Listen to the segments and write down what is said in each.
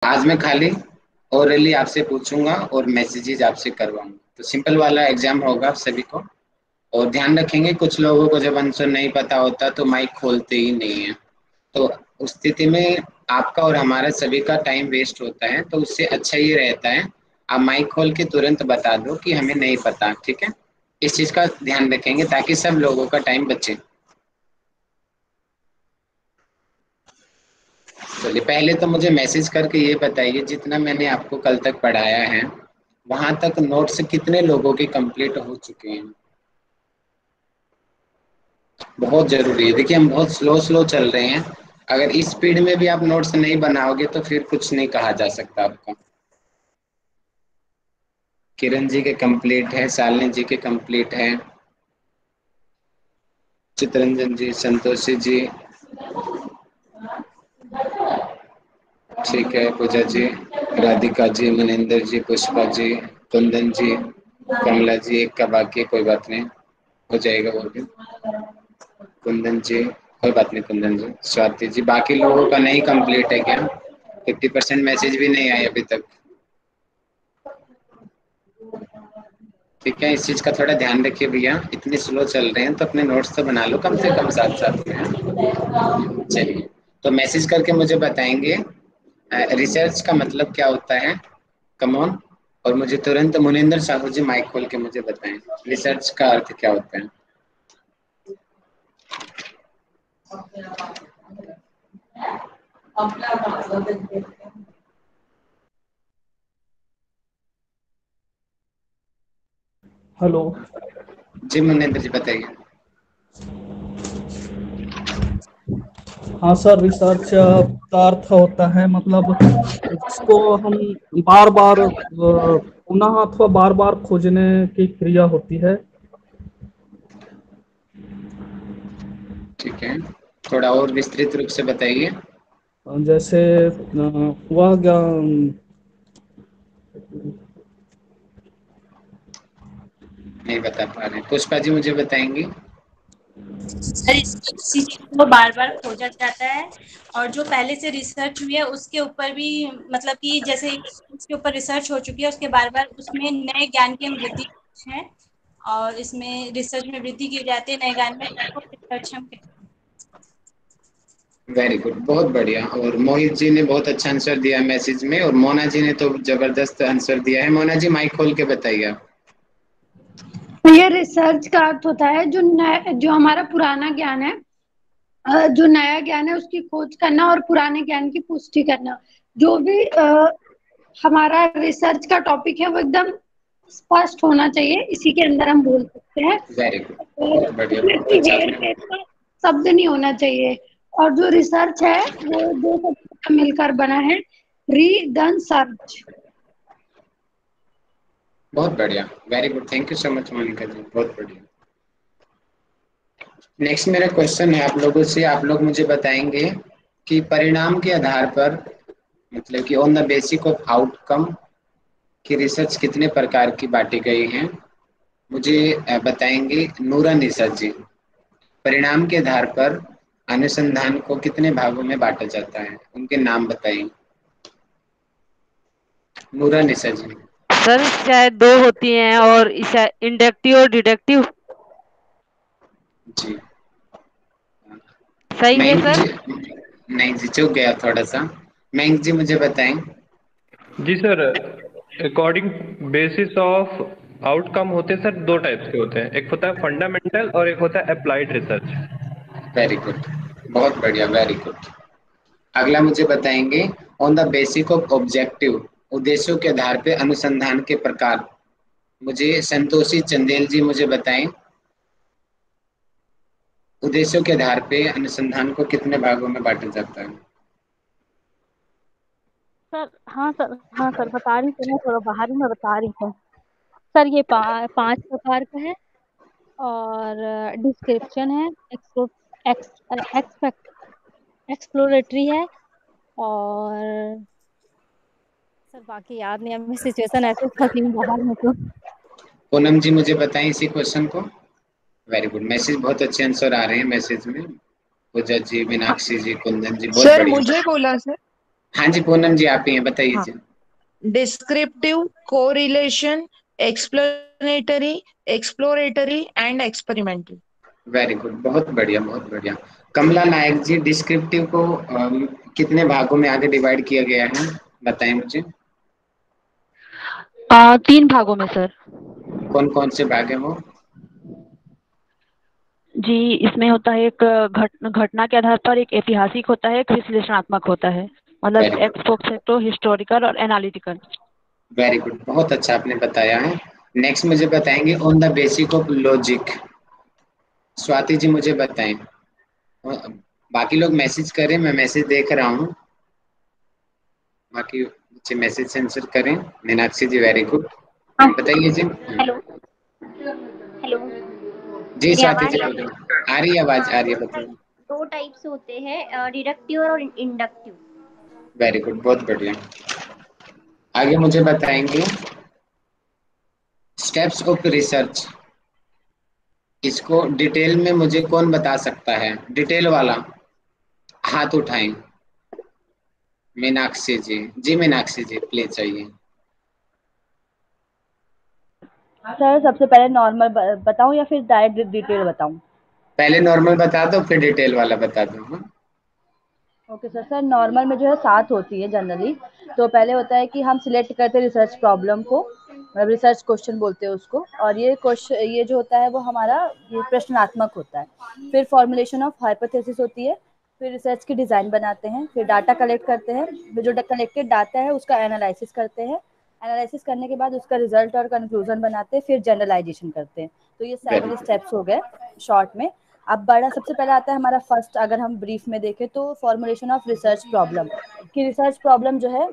आज मैं खाली ओरली आपसे पूछूंगा और मैसेजेस आपसे करवाऊंगा, तो सिंपल वाला एग्जाम होगा आप सभी को। और ध्यान रखेंगे, कुछ लोगों को जब आंसर नहीं पता होता तो माइक खोलते ही नहीं है, तो उस स्थिति में आपका और हमारा सभी का टाइम वेस्ट होता है। तो उससे अच्छा ये रहता है आप माइक खोल के तुरंत बता दो कि हमें नहीं पता, ठीक है। इस चीज का ध्यान रखेंगे ताकि सब लोगों का टाइम बचे। चलिए, पहले तो मुझे मैसेज करके ये बताइए, जितना मैंने आपको कल तक पढ़ाया है वहां तक नोट्स कितने लोगों के कंप्लीट हो चुके हैं। बहुत जरूरी है, देखिए हम बहुत स्लो स्लो चल रहे हैं। अगर इस स्पीड में भी आप नोट्स नहीं बनाओगे तो फिर कुछ नहीं कहा जा सकता आपका। किरण जी के कंप्लीट है, शालिनी जी के कंप्लीट है, चितरंजन जी, संतोषी जी, ठीक है, पूजा जी, राधिका जी, मनिंदर जी, पुष्पा जी, कुंदन जी, कमला जी, एक का बाकी है, कोई बात नहीं, हो जाएगा वो भी। कुंदन जी, कोई बात नहीं, कुंदन जी, स्वाति जी, बाकी लोगों का नहीं कंप्लीट है क्या? 50% मैसेज भी नहीं आए अभी तक। ठीक है, इस चीज का थोड़ा ध्यान रखिए भैया, इतने स्लो चल रहे हैं तो अपने नोट्स तो बना लो कम से कम साथ साथ में। चलिए, तो मैसेज करके मुझे बताएंगे रिसर्च का मतलब क्या होता है, कमॉन। और मुझे तुरंत मुनिंदर साहू जी माइक खोल के मुझे बताएं रिसर्च का अर्थ क्या होता है। हेलो। जी मुनिंदर जी बताइए। हाँ सर, रिसर्च का अर्थ होता है मतलब जिसको हम बार बार पुनः अथवा बार बार खोजने की क्रिया होती है। ठीक है, थोड़ा और विस्तृत रूप से बताइए। जैसे हुआ क्या। नहीं बता पा रहे, पुष्पा जी मुझे बताएंगी। सर इसमें किसी चीज को बार बार खोजा जाता है, और जो पहले से रिसर्च हुई है उसके ऊपर भी, मतलब कि जैसे उसके ऊपर रिसर्च हो चुकी है उसके बार बार उसमें नए ज्ञान की वृद्धि है, और इसमें रिसर्च में वृद्धि की जाती है नए ज्ञान में, तो रिसर्च हम कहते हैं। वेरी गुड, बहुत बढ़िया। और मोहित जी ने बहुत अच्छा आंसर दिया मैसेज में, और मोना जी ने तो जबरदस्त आंसर दिया है। मोना जी माइक खोल के बताइए आप। ये रिसर्च का अर्थ होता है जो हमारा पुराना ज्ञान है, जो नया ज्ञान है उसकी खोज करना और पुराने ज्ञान की पुष्टि करना। जो भी हमारा रिसर्च का टॉपिक है वो एकदम स्पष्ट होना चाहिए, इसी के अंदर हम बोल सकते हैं। वेरी गुड, और बहुत बढ़िया, इसमें बहुत कोई अच्छा हेर आपने। फेर का शब्द नहीं होना चाहिए। और जो रिसर्च है वो दो शब्दों का मिलकर बना है, री डन सर्च। बहुत बढ़िया, very good, thank you so much Monika ji, बहुत बढ़िया। नेक्स्ट मेरा क्वेश्चन है आप लोगों से, आप लोग मुझे बताएंगे कि परिणाम के आधार पर, मतलब कि on the basic of outcome की रिसर्च कितने प्रकार की बांटी गई हैं। मुझे बताएंगे नूरा निशा जी, परिणाम के आधार पर अनुसंधान को कितने भागों में बांटा जाता है, उनके नाम बताइए। नूरा निशा जी। सर शायद दो होती हैं, और शायद इंडक्टिव और डिडक्टिव। जी, सही है मयंक सर। जी, नहीं जी, चूक गया थोड़ा सा। मयंक जी मुझे बताएं। जी sir, according basis of outcome होते हैं सर, दो टाइप्स के होते हैं, एक होता है फंडामेंटल और एक होता है अप्लाइड रिसर्च। वेरी गुड, बहुत बढ़िया, वेरी गुड। अगला मुझे बताएंगे on the basic of objective, उद्देश्यों के आधार पे अनुसंधान के प्रकार। मुझे संतोषी चंदेल जी मुझे बताएं, उद्देश्यों के आधार पे अनुसंधान को कितने भागों में बांटा जाता है। सर हाँ सर, हाँ सर बता रही थी, मैं थोड़ा बाहर हूँ, मैं बता रही हूँ। सर ये पांच प्रकार का है। और डिस्क्रिप्शन है, एक्सप्लो एक्स एक्सप्लोरेटरी है। और सर बाकी याद नहीं है, मैं सिचुएशन ऐसे फंसी हूँ बाहर में तो। पूनम जी मुझे बताएं इसी क्वेश्चन को। वेरी गुड, मैसेज बहुत अच्छे आंसर आ रहे हैं मैसेज में। पूजा जी, हाँ, मीनाक्षी जी, कुंदन जी, बहुत सर बढ़िया। मुझे बोला सर। हाँ जी पूनम जी, आप ही हैं, बताइए हाँ, जी। Descriptive, correlation, explanatory, exploratory and experimental. Very good, बहुत बढ़िया बहुत बढ़िया। कमला नायक जी, डिस्क्रिप्टिव को कितने भागों में आगे डिवाइड किया गया है, बताएं मुझे। 3 भागों में सर। कौन कौन से भाग हैं वो? जी, इसमें होता है एक घटना के आधार पर, एक ऐतिहासिक होता है, एक विश्लेषणात्मक होता है, मतलब very ex post facto, historical और एनालिटिकल। वेरी गुड, बहुत अच्छा आपने बताया है। नेक्स्ट मुझे बताएंगे on the basic of logic. Swati ji मुझे बताएं। बाकी लोग मैसेज करें, मैं मैसेज देख रहा हूँ, बाकी बच्चे मैसेज सेंसर करें। मीनाक्षी जी वेरी गुड, बताइए जी। हेलो हेलो, जी मेरी स्वाति आवाज जी आ रही बोलो। है? आ रही है आवाज, आ हाँ, रही है, बताइए। दो टाइप्स होते हैं, डिडक्टिव और इंडक्टिव। वेरी गुड, बहुत बढ़िया। आगे मुझे बताएंगे स्टेप्स ऑफ रिसर्च। इसको डिटेल में मुझे कौन बता सकता है, डिटेल वाला हाथ उठाएं। मीनाक्षी जी, जी मीनाक्षी जी प्लीज चाहिए। सर सबसे पहले नॉर्मल बताऊं या फिर डायरेक्ट डिटेल बताऊं? पहले नॉर्मल बता दो, फिर डिटेल वाला बता दो। हाँ? Okay sir. सर नॉर्मल में जो है 7 होती है जनरली। तो पहले होता है कि हम सिलेक्ट करते हैं रिसर्च प्रॉब्लम को, मतलब रिसर्च क्वेश्चन बोलते हैं उसको, और ये क्वेश्चन, ये जो होता है वो हमारा ये प्रश्नात्मक होता है। फिर फॉर्मुलेशन ऑफ हाइपोथेसिस होती है। फिर रिसर्च की डिज़ाइन बनाते हैं, फिर डाटा कलेक्ट करते हैं, फिर जो कलेक्टेड डाटा है उसका एनालिसिस करते हैं। एनालिसिस करने के बाद उसका रिजल्ट और कंक्लूजन बनाते हैं, फिर जनरलाइजेशन करते हैं। तो ये वेरी 7 गुड, स्टेप्स हो गए शॉर्ट में। अब बड़ा सबसे पहले आता है हमारा फर्स्ट, अगर हम ब्रीफ में देखें तो फॉर्मुलेशन ऑफ रिसर्च प्रॉब्लम। कि रिसर्च प्रॉब्लम जो है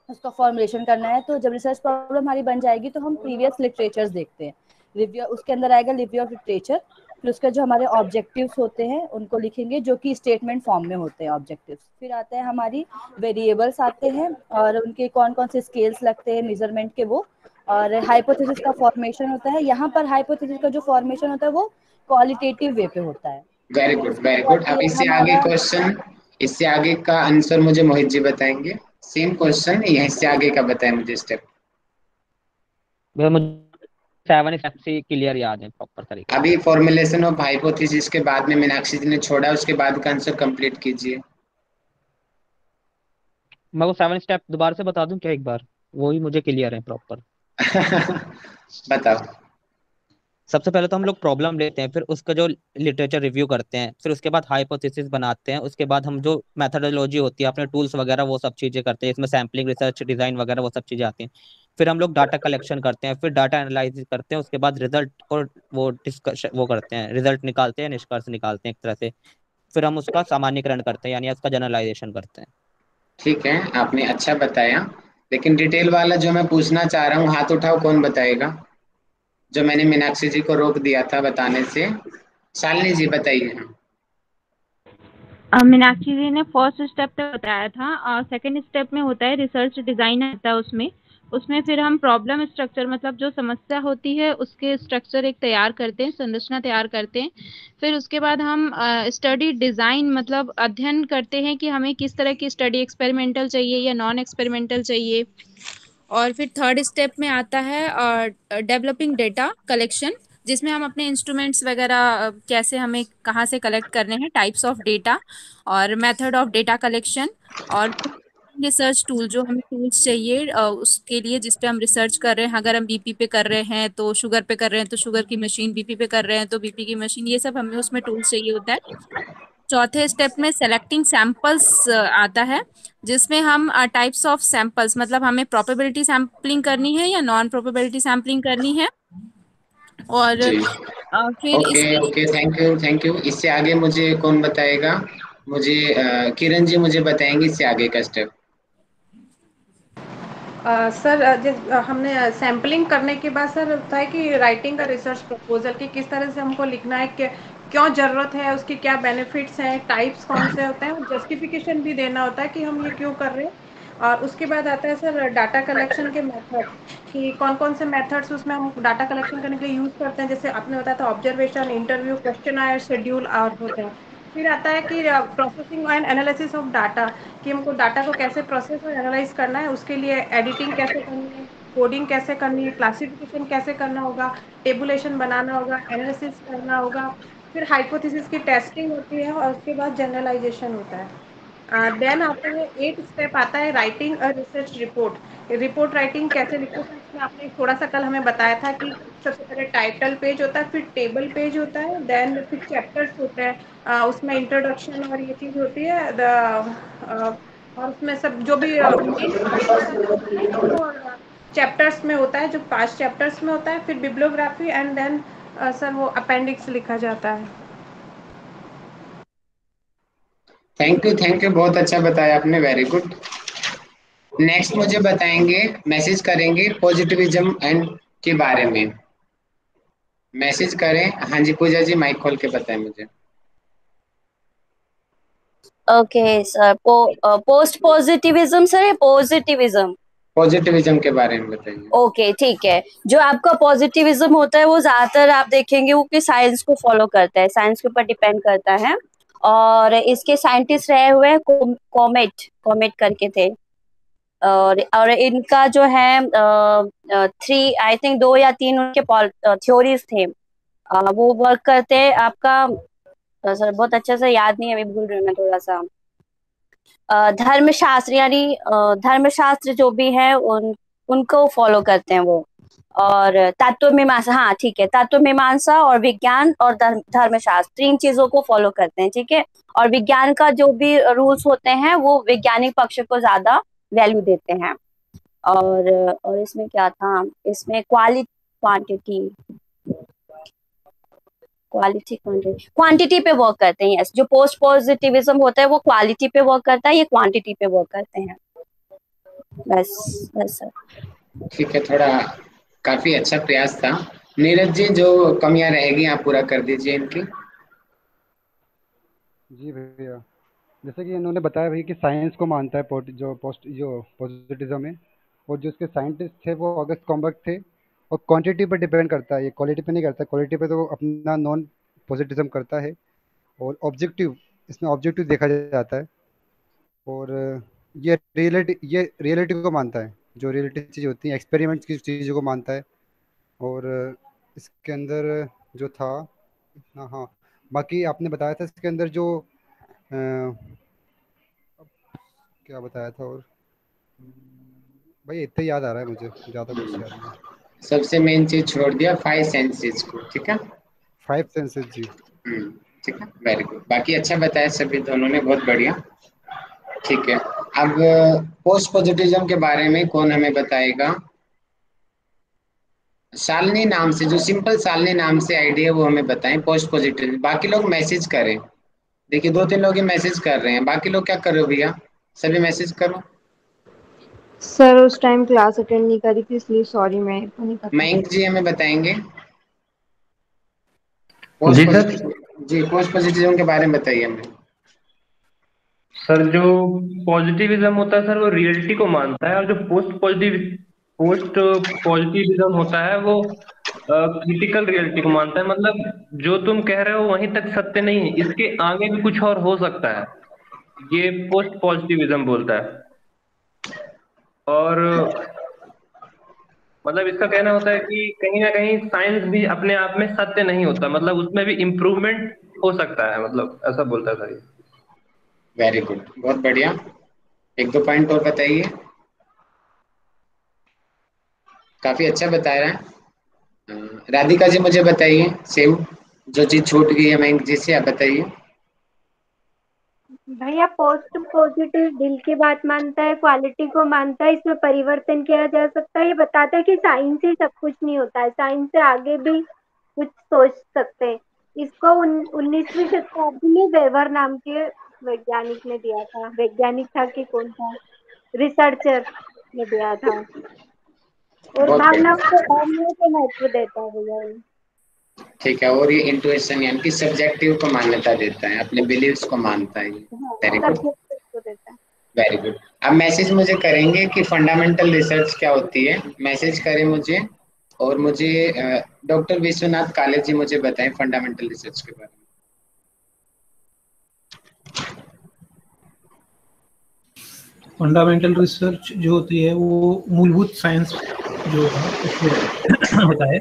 उसका फॉर्मुलेशन करना है। तो जब रिसर्च प्रॉब्लम हमारी बन जाएगी तो हम प्रीवियस लिटरेचर्स देखते हैं, रिव्यू उसके अंदर आएगा, रिव्यू ऑफ लिटरेचर। फिर उसके जो हमारे ऑब्जेक्टिव्स होते हैं उनको लिखेंगे, जो कि स्टेटमेंट फॉर्म में होते हैं ऑब्जेक्टिव्स। फिर आते हैं हमारी वेरिएबल्स आते हैं, और उनके कौन कौन से स्केल्स लगते हैं मेजरमेंट के वो। और हाइपोथेसिस का फॉर्मेशन होता है। यहाँ पर हाइपोथेसिस का जो फॉर्मेशन होता है वो क्वालिटेटिव वे पे होता है। वेरी फिर गुड, उसके वेरी गुड। बाद अब ये इससे आगे हमारा, क्वेश्चन, इससे आगे का आंसर मुझे मोहित जी बताएंगे। सेम क्वेश्चन, यहीं से आगे का बताएं मुझे स्टेप। भैया मुझे 7 स्टेप से क्लियर याद है प्रॉपर तरीके से। अभी फॉर्मुलेशन ऑफ हाइपोथेसिस के बाद में मीनाक्षी जी ने छोड़ा, उसके बाद का आंसर कंप्लीट कीजिए। मैं वो 7 स्टेप दोबारा से बता दूं क्या एक बार? वही मुझे क्लियर है प्रॉपर। बताओ। सबसे पहले तो हम लोग प्रॉब्लम लेते हैं, फिर उसका जो लिटरेचर रिव्यू करते हैं, फिर उसके बाद हाइपोथेसिस बनाते हैं, उसके बाद हम जो मेथोडोलॉजी होती है अपने टूल्स वगैरह वो सब चीजें करते हैं, इसमें सैम्पलिंग, रिसर्च, डिजाइन वगैरह वो सब चीजें आती हैं। फिर हम लोग डाटा कलेक्शन करते हैं, फिर डाटा एनालिसिस करते हैं, उसके बाद रिजल्ट और वो डिस्कश वो करते हैं, रिजल्ट निकालते हैं, निष्कर्ष निकालते हैं एक तरह से। फिर हम उसका सामान्यीकरण करते हैं, यानी उसका जनरलाइजेशन करते हैं। ठीक है, आपने अच्छा बताया, लेकिन डिटेल वाला जो मैं पूछना चाह रहा हूँ, हाथ उठाओ कौन बताएगा, जो मैंने मीनाक्षी जी को रोक दिया था बताने से। शालिनी जी बताइए। मीनाक्षी जी ने फर्स्ट स्टेप तक बताया था, और सेकंड स्टेप में होता है रिसर्च डिजाइन आता है उसमें। उसमें फिर हम प्रॉब्लम स्ट्रक्चर, मतलब जो समस्या होती है उसके स्ट्रक्चर एक तैयार करते हैं, संरचना तैयार करते हैं। फिर उसके बाद हम स्टडी डिजाइन, मतलब अध्ययन करते हैं कि हमें किस तरह की स्टडी, एक्सपेरिमेंटल चाहिए या नॉन एक्सपेरिमेंटल चाहिए। और फिर थर्ड स्टेप में आता है डेवलपिंग डेटा कलेक्शन, जिसमें हम अपने इंस्ट्रूमेंट्स वगैरह कैसे, हमें कहाँ से कलेक्ट करने हैं, टाइप्स ऑफ डेटा और मेथड ऑफ डेटा कलेक्शन। और रिसर्च टूल, जो हमें टूल्स चाहिए उसके लिए, जिस पे हम रिसर्च कर रहे हैं। अगर हम बीपी पे कर रहे हैं तो शुगर पे कर रहे हैं तो शुगर की मशीन, बीपी पे कर रहे हैं तो बीपी की मशीन, ये सब हमें उसमें टूल्स चाहिए होता है। चौथे स्टेप में सेलेक्टिंग सैंपल्स आता है, जिसमें हम टाइप्स ऑफ सैंपल्स, मतलब हमें प्रोबेबिलिटी सैम्पलिंग करनी है या नॉन प्रोबेबिलिटी सैम्पलिंग करनी है। और जी, फिर ओके इसके okay, thank you thank you. इससे आगे मुझे कौन बताएगा? मुझे किरण जी मुझे बताएंगे इससे आगे का स्टेप। सर हमने सैम्पलिंग करने के बाद सर होता है कि राइटिंग का रिसर्च प्रपोजल, कि किस तरह से हमको लिखना है, कि क्यों ज़रूरत है उसकी, क्या बेनिफिट्स हैं, टाइप्स कौन से होते हैं, जस्टिफिकेशन भी देना होता है कि हम ये क्यों कर रहे हैं। और उसके बाद आता है सर डाटा कलेक्शन के मेथड, कि कौन कौन से मेथड्स उसमें हम डाटा कलेक्शन करने के लिए यूज़ करते हैं। जैसे आपने बताया था ऑब्जर्वेशन, इंटरव्यू, क्वेश्चन आयर, शेड्यूल और होते हैं। फिर आता है कि processing and analysis of data, कि हमको डाटा को कैसे प्रोसेस और एनालाइज करना है, उसके लिए एडिटिंग कैसे करनी है, कोडिंग कैसे करनी है, क्लासिफिकेशन कैसे करना होगा, टेबुलेशन बनाना होगा, एनालिसिस करना होगा, फिर हाइपोथेसिस की टेस्टिंग होती है और उसके बाद जनरलाइजेशन होता है। देन आता है 8 स्टेप आता है writing a research report. Report writing कैसे लिखते हैं इसमें आपने थोड़ा सा कल हमें बताया था कि सबसे पहले टाइटल पेज होता है, फिर टेबल पेज होता है, देन फिर चैप्टर्स होते हैं, उसमें इंट्रोडक्शन और ये चीज़ होती है और उसमें सब जो भी मेन और चैप्टर्स में होता है, जो 5 चैप्टर्स में होता है, फिर बिब्लियोग्राफी एंड देन सर वो अपेंडिक्स लिखा जाता है। थैंक यू, बहुत अच्छा बताया आपने, वेरी गुड। नेक्स्ट मुझे बताएंगे, मैसेज करेंगे पॉजिटिविज्म एंड के बारे में। मैसेज करें। हाँ जी पूजा जी, माइक खोल के बताएं मुझे। Okay sir, post positivism sir या पॉजिटिविज्म? पॉजिटिविज्म के बारे में बताइए। ओके ठीक है। जो आपका पॉजिटिविज्म होता है वो ज्यादातर आप देखेंगे वो कि साइंस को फॉलो करता है, साइंस के ऊपर डिपेंड करता है। और इसके साइंटिस्ट रहे हुए हैं कॉमेट करके थे। और इनका जो है 3 आई थिंक 2 या 3 उनके थ्योरीज थे। वो वर्क करते हैं आपका सर बहुत अच्छे से याद नहीं है, अभी भूल रही हूँ मैं थोड़ा सा। धर्मशास्त्र यानी धर्मशास्त्र जो भी है उनको फॉलो करते हैं वो। और तत्व मीमांसा, हाँ ठीक है, तत्व मीमांसा और विज्ञान और धर्मशास्त्र 3 चीजों को फॉलो करते हैं, ठीक है। और विज्ञान का जो भी रूल्स होते हैं वो वैज्ञानिक पक्ष को ज्यादा वैल्यू देते हैं। और इसमें क्या था, इसमें क्वांटिटी पे वर्क करते हैं। यस, जो पोस्ट पॉजिटिविज्म होता है वो क्वालिटी पे वर्क करता है, ये क्वांटिटी पे वर्क करते हैं। बस सर। ठीक है, थोड़ा काफी अच्छा प्रयास था। नीरज जी, जो कमियां रहेगी आप पूरा कर दीजिए इनकी। जी भैया, जैसे कि इन्होंने बताया भैया कि साइंस को मानता है जो पॉजिटिविज्म है, और जो उसके साइंटिस्ट थे वो ऑगस्ट कॉम्बर्ग थे। और क्वांटिटी पर डिपेंड करता है, ये क्वालिटी पे नहीं करता। क्वालिटी पे तो अपना नॉन पॉजिटिविज्म करता है। और ऑब्जेक्टिव, इसमें ऑब्जेक्टिव देखा जाता है। और ये रियलिटी को मानता है, जो रियलिटी चीज़ होती है, एक्सपेरिमेंट्स की चीज़ों को मानता है। और इसके अंदर जो था, हाँ बाकी आपने बताया था इसके अंदर जो क्या बताया था, और भाई इतना याद आ रहा है मुझे, ज़्यादा कुछ याद नहीं। सबसे मेन चीज छोड़ दिया, 5 सेंसेस को, ठीक है। 5 सेंसेस जी। ठीक है, वेरी गुड। बाकी अच्छा बताया सभी दोनों ने, बहुत बढ़िया। ठीक है, अब पोस्ट पॉजिटिविज्म के बारे में कौन हमें बताएगा? शालिनी नाम से, जो सिंपल शालिनी नाम से आईडी है वो हमें बताएं पोस्ट पॉजिटिव। बाकी लोग मैसेज करें। देखिए 2-3 लोग ही मैसेज कर रहे हैं, बाकी लोग क्या कर रहे हो भैया? सभी मैसेज करो। सर उस टाइम क्लास अटेंड नहीं करी थी इसलिए सॉरी, मैं नहीं पता। मयंक जी हमें बताएंगे जी सर। जी पोस्ट पॉजिटिविज्म के बारे में बताइए हमें। सर जो पॉजिटिविज्म होता है सर वो रियलिटी को मानता है, और जो पोस्ट पॉजिटिविज्म होता है वो क्रिटिकल रियलिटी को मानता है। मतलब जो तुम कह रहे हो वहीं तक सत्य नहीं है, इसके आगे भी कुछ और हो सकता है, ये पोस्ट पॉजिटिविज्म बोलता है। और मतलब इसका कहना होता है कि कहीं ना कहीं साइंस भी अपने आप में सत्य नहीं होता, मतलब उसमें भी इम्प्रूवमेंट हो सकता है, मतलब ऐसा बोलता है सर। वेरी गुड, बहुत बढ़िया। 1-2 पॉइंट और बताइए। काफी अच्छा बता रहा है। राधिका जी मुझे बताइए, सेम जो चीज छूट गई है मयंक जी से, आप बताइए। भैया पोस्ट पॉजिटिव दिल की बात मानता है, क्वालिटी को मानता है, इसमें परिवर्तन किया जा सकता है। ये बताता है कि साइंस ही सब कुछ नहीं होता है, साइंस से आगे भी कुछ सोच सकते हैं। इसको 19वीं शताब्दी में वेवर नाम के वैज्ञानिक ने दिया था। वैज्ञानिक था कि कौन था, रिसर्चर ने दिया था। और भावनाओं को महत्व देता है भैया ये। ठीक है, और ये इंट्यूशन यानी कि सब्जेक्टिव को मान्यता देता है, अपने बिलीव्स को मानता है। Very good, very good. अब मैसेज मुझे करेंगे कि फंडामेंटल रिसर्च क्या होती है, मैसेज करें मुझे। और मुझे डॉक्टर विश्वनाथ काले जी मुझे बताएं फंडामेंटल रिसर्च के बारे में। फंडामेंटल रिसर्च जो होती है वो मूलभूत साइंस जो होता है उसमें होता है।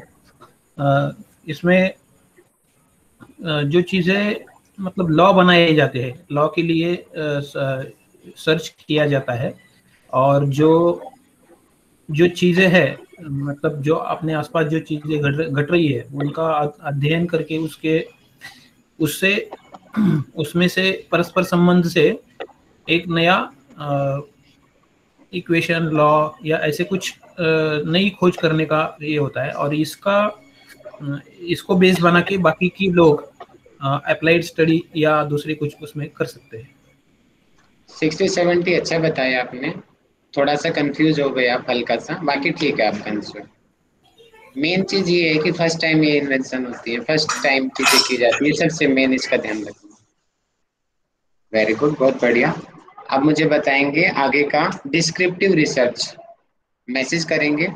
इसमें जो चीज़ें मतलब लॉ बनाए जाते हैं, लॉ के लिए सर्च किया जाता है, और जो चीज़ें हैं मतलब जो अपने आसपास जो चीज़ें घट रही है उनका अध्ययन करके उससे उसमें से परस्पर संबंध से एक नया इक्वेशन, लॉ या ऐसे कुछ नई खोज करने का ये होता है, और इसको बेस बना के बाकी की लोग अप्लाइड स्टडी या दूसरे कुछ उसमें कर सकते हैं। 60-70 अच्छा बताया आपने, थोड़ा सा कंफ्यूज हो गए आप हल्का सा, बाकी ठीक है आपका आंसर। मेन चीज ये है कि फर्स्ट टाइम ये इन्वेंशन होती है, फर्स्ट टाइम चीजें की जाती है, सबसे मेन इसका ध्यान रखना। वेरी गुड, बहुत बढ़िया। अब मुझे बताएंगे आगे का डिस्क्रिप्टिव रिसर्च, मैसेज करेंगे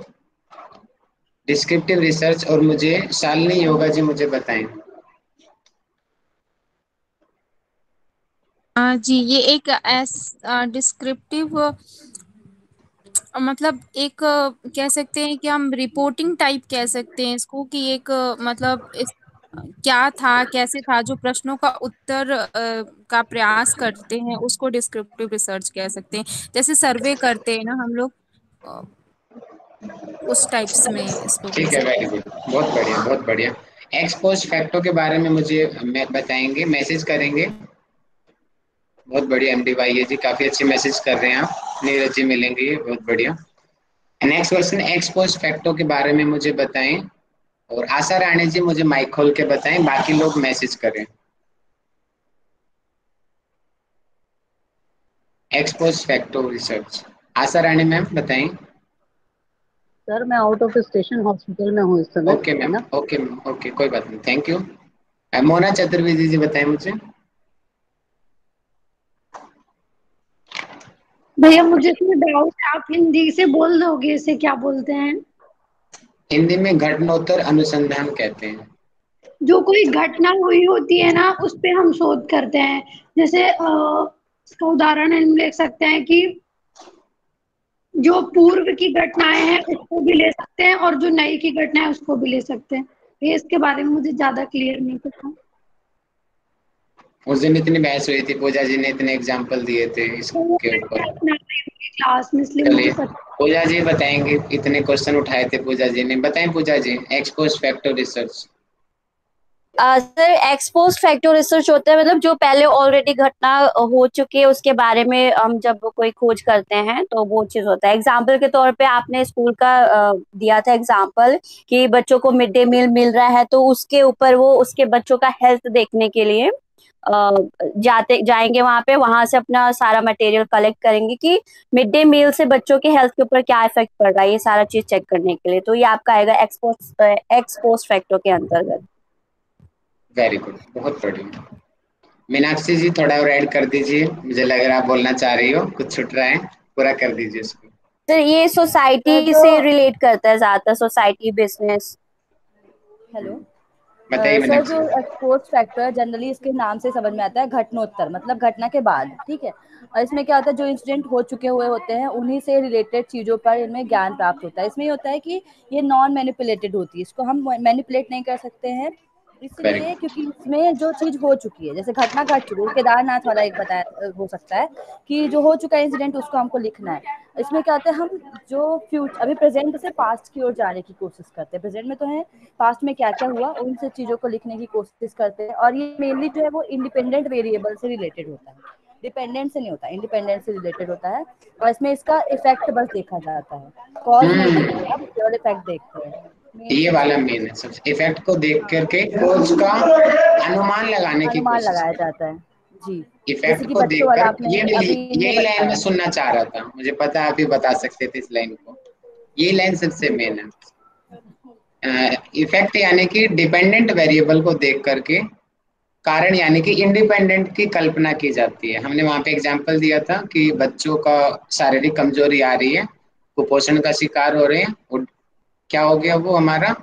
डिस्क्रिप्टिव रिसर्च, और मुझे शालिनी योगा जी मुझे बताएं। जी, ये एक डिस्क्रिप्टिव मतलब एक कह सकते हैं कि हम रिपोर्टिंग टाइप कह सकते हैं इसको, कि एक मतलब क्या था, कैसे था, जो प्रश्नों का उत्तर का प्रयास करते हैं उसको डिस्क्रिप्टिव रिसर्च कह सकते हैं। जैसे सर्वे करते हैं ना हम लोग, उस टाइप्स में इसको कह ठीक है, सकते वेरी गुड, बहुत बढ़िया बहुत बढ़िया। एक्स पोस्ट फैक्टो के बारे में मुझे बताएंगे, मैसेज करेंगे। बहुत बढ़िया एमडी भाई जी, काफी अच्छे मैसेज कर रहे हैं आप। नीरज जी मिलेंगे, बहुत बढ़िया। Next question, x post facto के बारे में मुझे बताएं, और आशा रानी जी मुझे माइक खोल के बताएं, बाकी लोग मैसेज करें। X post facto research, Asha Rani ma'am बताएं। सर मैं आउट ऑफ स्टेशन हॉस्पिटल में हूँ इस समय। Okay ma'am, okay ma'am, okay, कोई बात नहीं, थैंक यू। मोना चतुर्वेदी जी बताएं मुझे। भैया मुझे इसमें डाउट है, आप हिंदी से बोल दोगे इसे क्या बोलते हैं? हिंदी में घटनोत्तर अनुसंधान कहते हैं। जो कोई घटना हुई होती है ना, उस पे हम शोध करते हैं। जैसे इसका उदाहरण हम ले सकते हैं कि जो पूर्व की घटनाएं हैं उसको भी ले सकते हैं, और जो नई की घटना है उसको भी ले सकते हैं। ये इसके बारे में मुझे ज्यादा क्लियर नहीं पता। उस दिन इतनी बहस हुई थी, पूजा जी ने इतने एग्जाम्पल दिए थे इसके ऊपर। क्लास में, इसलिए मुझे चलिए पूजा जी बताएंगे, इतने क्वेश्चन उठाए थे पूजा जी ने, बताएं Pooja ji. Ex post factor research. Sir ex post factor research होता है मतलब जो पहले ऑलरेडी घटना हो चुकी है उसके बारे में हम जब कोई खोज करते हैं तो वो चीज होता है। एग्जाम्पल के तौर पे आपने स्कूल का दिया था एग्जाम्पल कि बच्चों को मिड डे मील मिल रहा है, तो उसके ऊपर वो उसके बच्चों का हेल्थ देखने के लिए जाएंगे वहां पे, वहां से अपना सारा मटेरियल कलेक्ट करेंगे कि मिड डे मील से बच्चों के हेल्थ के ऊपर क्या इफेक्ट पड़ रहा है, ये सारा चीज चेक करने के लिए। तो ये आपका आएगा एक्सपोस्ट फैक्टर के अंतर्गत। वेरी गुड, बहुत बढ़िया। मीनाक्षी जी थोड़ा और ऐड कर दीजिए, मुझे लग रहा है आप बोलना चाह रही हो, कुछ छूट रहा है, पूरा कर दीजिए उसको। तो ये सोसाइटी से रिलेट करता है ज्यादातर, सोसाइटी बिजनेस। हेलो बताइए सर, जो एक्सपोस्ट फैक्टर जनरली इसके नाम से समझ में आता है घटनोत्तर, मतलब घटना के बाद, ठीक है। और इसमें क्या होता है, जो इंसिडेंट हो चुके हुए होते हैं उन्हीं से रिलेटेड चीजों पर इनमें ज्ञान प्राप्त होता है। इसमें ये होता है कि ये नॉन मैनिपुलेटेड होती है, इसको हम मैनिपुलेट नहीं कर सकते हैं, इसलिए क्योंकि इसमें जो चीज हो चुकी है, जैसे घटना घट चुकी है, केदारनाथ वाला एक बताया हो सकता है कि जो हो चुका है इंसिडेंट उसको हमको लिखना है। इसमें क्या होता है, हम जो फ्यूचर अभी प्रेजेंट से पास्ट की ओर जाने की कोशिश करते हैं, प्रेजेंट में तो है, पास्ट में क्या क्या हुआ उन सब चीजों को लिखने की कोशिश करते हैं। और ये मेनली जो है वो इंडिपेंडेंट वेरिएबल से रिलेटेड होता है, डिपेंडेंट से नहीं होता, इंडिपेंडेंट से रिलेटेड होता है। और इसमें इसका इफेक्ट बस देखा जाता है, कॉज नहीं देखते, हम केवल इफेक्ट देखते हैं। ये वाला मेन है, सबसे इफेक्ट को देख करके खोज का अनुमान लगाने की कोशिश लगाया जाता है जी। इफेक्ट को देखकर। ये लाइन में सुनना चाह रहा था, मुझे पता है आप ही बता सकते थे इस लाइन को, ये लाइन सबसे मेन है। इफेक्ट यानी कि डिपेंडेंट वेरिएबल को देख करके कारण यानी कि इंडिपेंडेंट की कल्पना की जाती है। हमने वहां पे एग्जांपल दिया था कि बच्चों का शारीरिक कमजोरी आ रही है, कुपोषण का शिकार हो रहे हैं, और क्या हो गया वो हमारा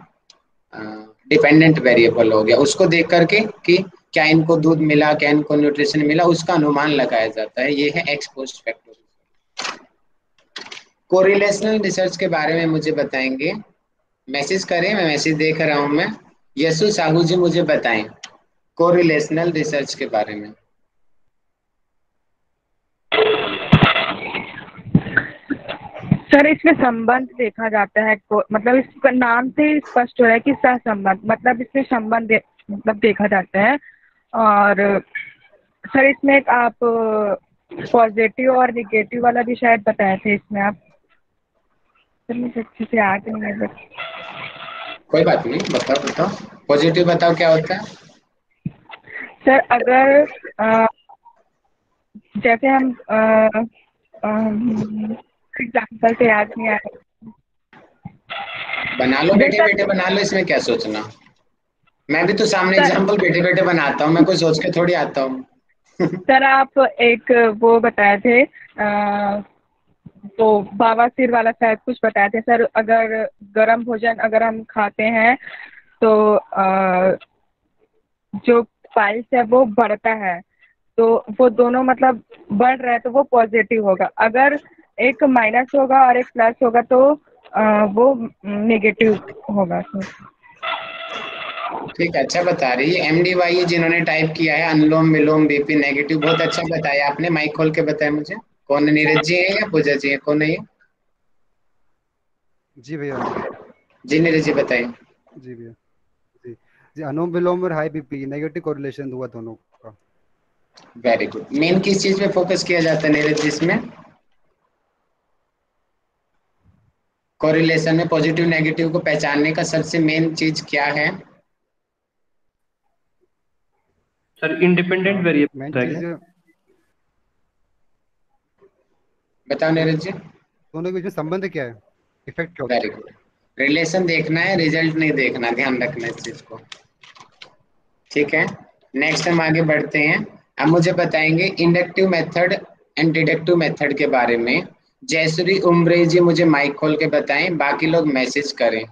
डिपेंडेंट वेरिएबल हो गया। उसको देख करके कि क्या इनको दूध मिला, क्या इनको न्यूट्रिशन मिला, उसका अनुमान लगाया जाता है। ये है x post factor. Correlational research के बारे में मुझे बताएंगे। मैसेज करें, मैं मैसेज देख रहा हूं मैं। यशु साहू जी मुझे बताएं कोरिलेशनल रिसर्च के बारे में। सर इसमें संबंध देखा जाता है, मतलब इसका नाम से ही स्पष्ट हो रहा है कि सहसंबंध, मतलब इसमें संबंध मतलब देखा जाता है। और सर इसमें एक आप पॉजिटिव और निगेटिव वाला भी शायद बताए थे इसमें आप। सर मुझे अच्छे से याद नहीं है बट। कोई बात नहीं, बताओ बताओ, पॉजिटिव बताओ क्या होता है। सर अगर जैसे हम एग्जाम्पल से याद नहीं आ रहा। बना लो बैठे बैठे, बना लो, इसमें क्या सोचना। मैं भी तो सामने सर एग्जाम्पल बैठे बैठे बनाता हूँ, मैं कोई सोच के थोड़ी आता हूँ। सर आप एक वो बताए थे तो बवासीर वाला शायद कुछ बताए थे सर। अगर गर्म भोजन अगर हम खाते हैं तो जो पाइल्स है वो बढ़ता है, तो वो दोनों मतलब बढ़ रहा है तो वो पॉजिटिव होगा। अगर एक माइनस होगा और एक प्लस होगा तो वो नेगेटिव होगा सर। ठीक है, अच्छा बता रही है MDY जिन्होंने टाइप किया है अनुलोम विलोम BP नेगेटिव, बहुत अच्छा बताया आपने। माइक खोल के बताया मुझे। कौन है, नीरज जी है या पूजा जी है, कौन है ये? जी भैया। जी नीरज जी बताइए। जी भैया। जी जी, अनुलोम विलोम और हाई बीपी नेगेटिव कोरिलेशन हुआ दोनों का। Very good. मेन किस चीज पे फोकस किया जाता है नीरज जी इसमें? कोरिलेशन में पॉजिटिव नेगेटिव को पहचानने का सबसे मेन चीज क्या है? सर इंडिपेंडेंट वेरिएबल मेन होता है चीज क्या? बताओ नीरज जी। दोनों के बीच में संबंध क्या है, इफेक्ट क्या होता वेरी गुड। रिलेशन देखना है, रिजल्ट नहीं देखना, ध्यान रखना इस चीज को। ठीक है, नेक्स्ट हम आगे बढ़ते हैं। अब मुझे बताएंगे inductive method and deductive method के बारे में। जयश्री उमरे जी मुझे माइक खोल के बताएं, बाकी लोग मैसेज करें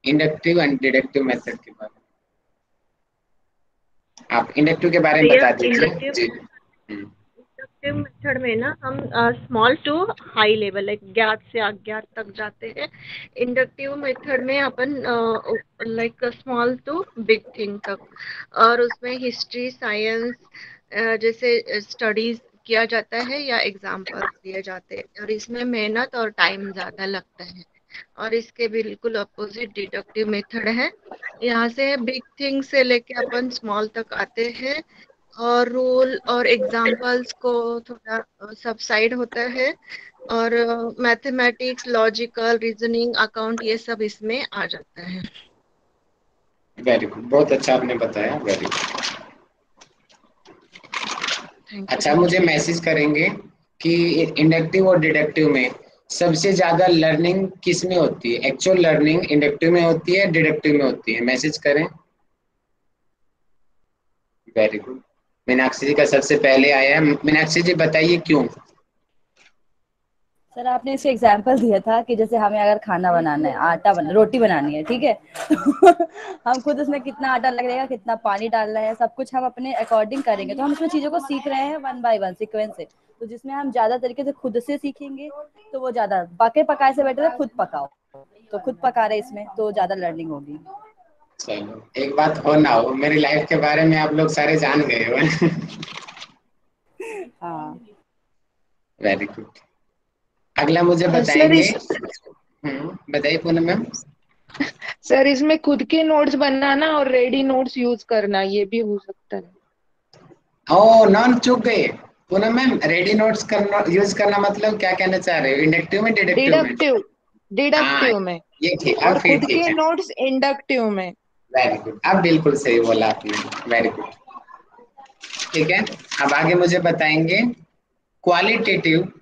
इंडक्टिव एंड डिडक्टिव मेथड के बारे में। आप इंडक्टिव के बारे में भैया बता दीजिए इंडक्टिव जी। इंडक्टिव मेथड में ना हम small to high level like ज्ञात से अज्ञात तक जाते हैं। इंडक्टिव मेथड में अपन like small to big thing तक, और उसमें हिस्ट्री साइंस जैसे स्टडीज किया जाता है या एग्जाम्पल्स दिए जाते हैं, और इसमें मेहनत और टाइम ज्यादा लगता है। और इसके बिल्कुल अपोजिट डिडक्टिव मेथड है। यहाँ से बिग थिंग से लेके अपन स्मॉल तक आते हैं, और रूल और एग्जाम्पल्स को थोड़ा सबसाइड होता है, और मैथमेटिक्स लॉजिकल रीजनिंग अकाउंट ये सब इसमें आ जाता है। वेरी गुड, बहुत अच्छा आपने बताया, वेरी गुड। अच्छा, मुझे मैसेज करेंगे कि इंडक्टिव और डिडक्टिव में सबसे ज्यादा लर्निंग किस में होती है? एक्चुअल लर्निंग इंडक्टिव में होती है डिडक्टिव में होती है? मैसेज करें। Very good. मीनाक्षी जी का सबसे पहले आया है। मीनाक्षी जी बताइए क्यों? सर आपने इसे एग्जाम्पल दिया था कि जैसे हमें अगर खाना बनाना है, रोटी बनानी है, ठीक है हम खुद उसमें कितना आटा लगेगा, कितना पानी डालना है, सब कुछ हम अपने अकॉर्डिंग करेंगे, तो हम उसमें चीजों को सीख रहे हैं 1 by 1 सीक्वेंस से। तो जिसमें हम ज्यादा तरीके से खुद से सीखेंगे तो वो ज्यादा, बाकी पकाए से बेटर है खुद पकाओ, तो खुद पका रहे इसमें तो ज्यादा लर्निंग होगी। चलो, एक बात हो ना हो, मेरी लाइफ के बारे में आप लोग सारे जान गए हो। हाँ वेरी गुड। अगला मुझे सर बताएंगे। बताइए पूनम मैम। सर इसमें खुद के नोट्स बनाना और रेडी नोट्स यूज करना ये भी हो सकता है। ओ नॉन, चूक गए पूनम मैम। रेडी नोट्स करना, यूज करना मतलब क्या कहना चाह रहे हो? इंडक्टिव में डिडक्टिव में? डिडक्टिव हाँ, डिडक्टिव में, ये ठीक, अब और फिर खुद ठीक के है। नोट्स इंडक्टिव में। वेरी गुड, अब बिल्कुल सही बोला आपने, वेरी गुड। ठीक है, अब आगे मुझे बताएंगे क्वालिटेटिव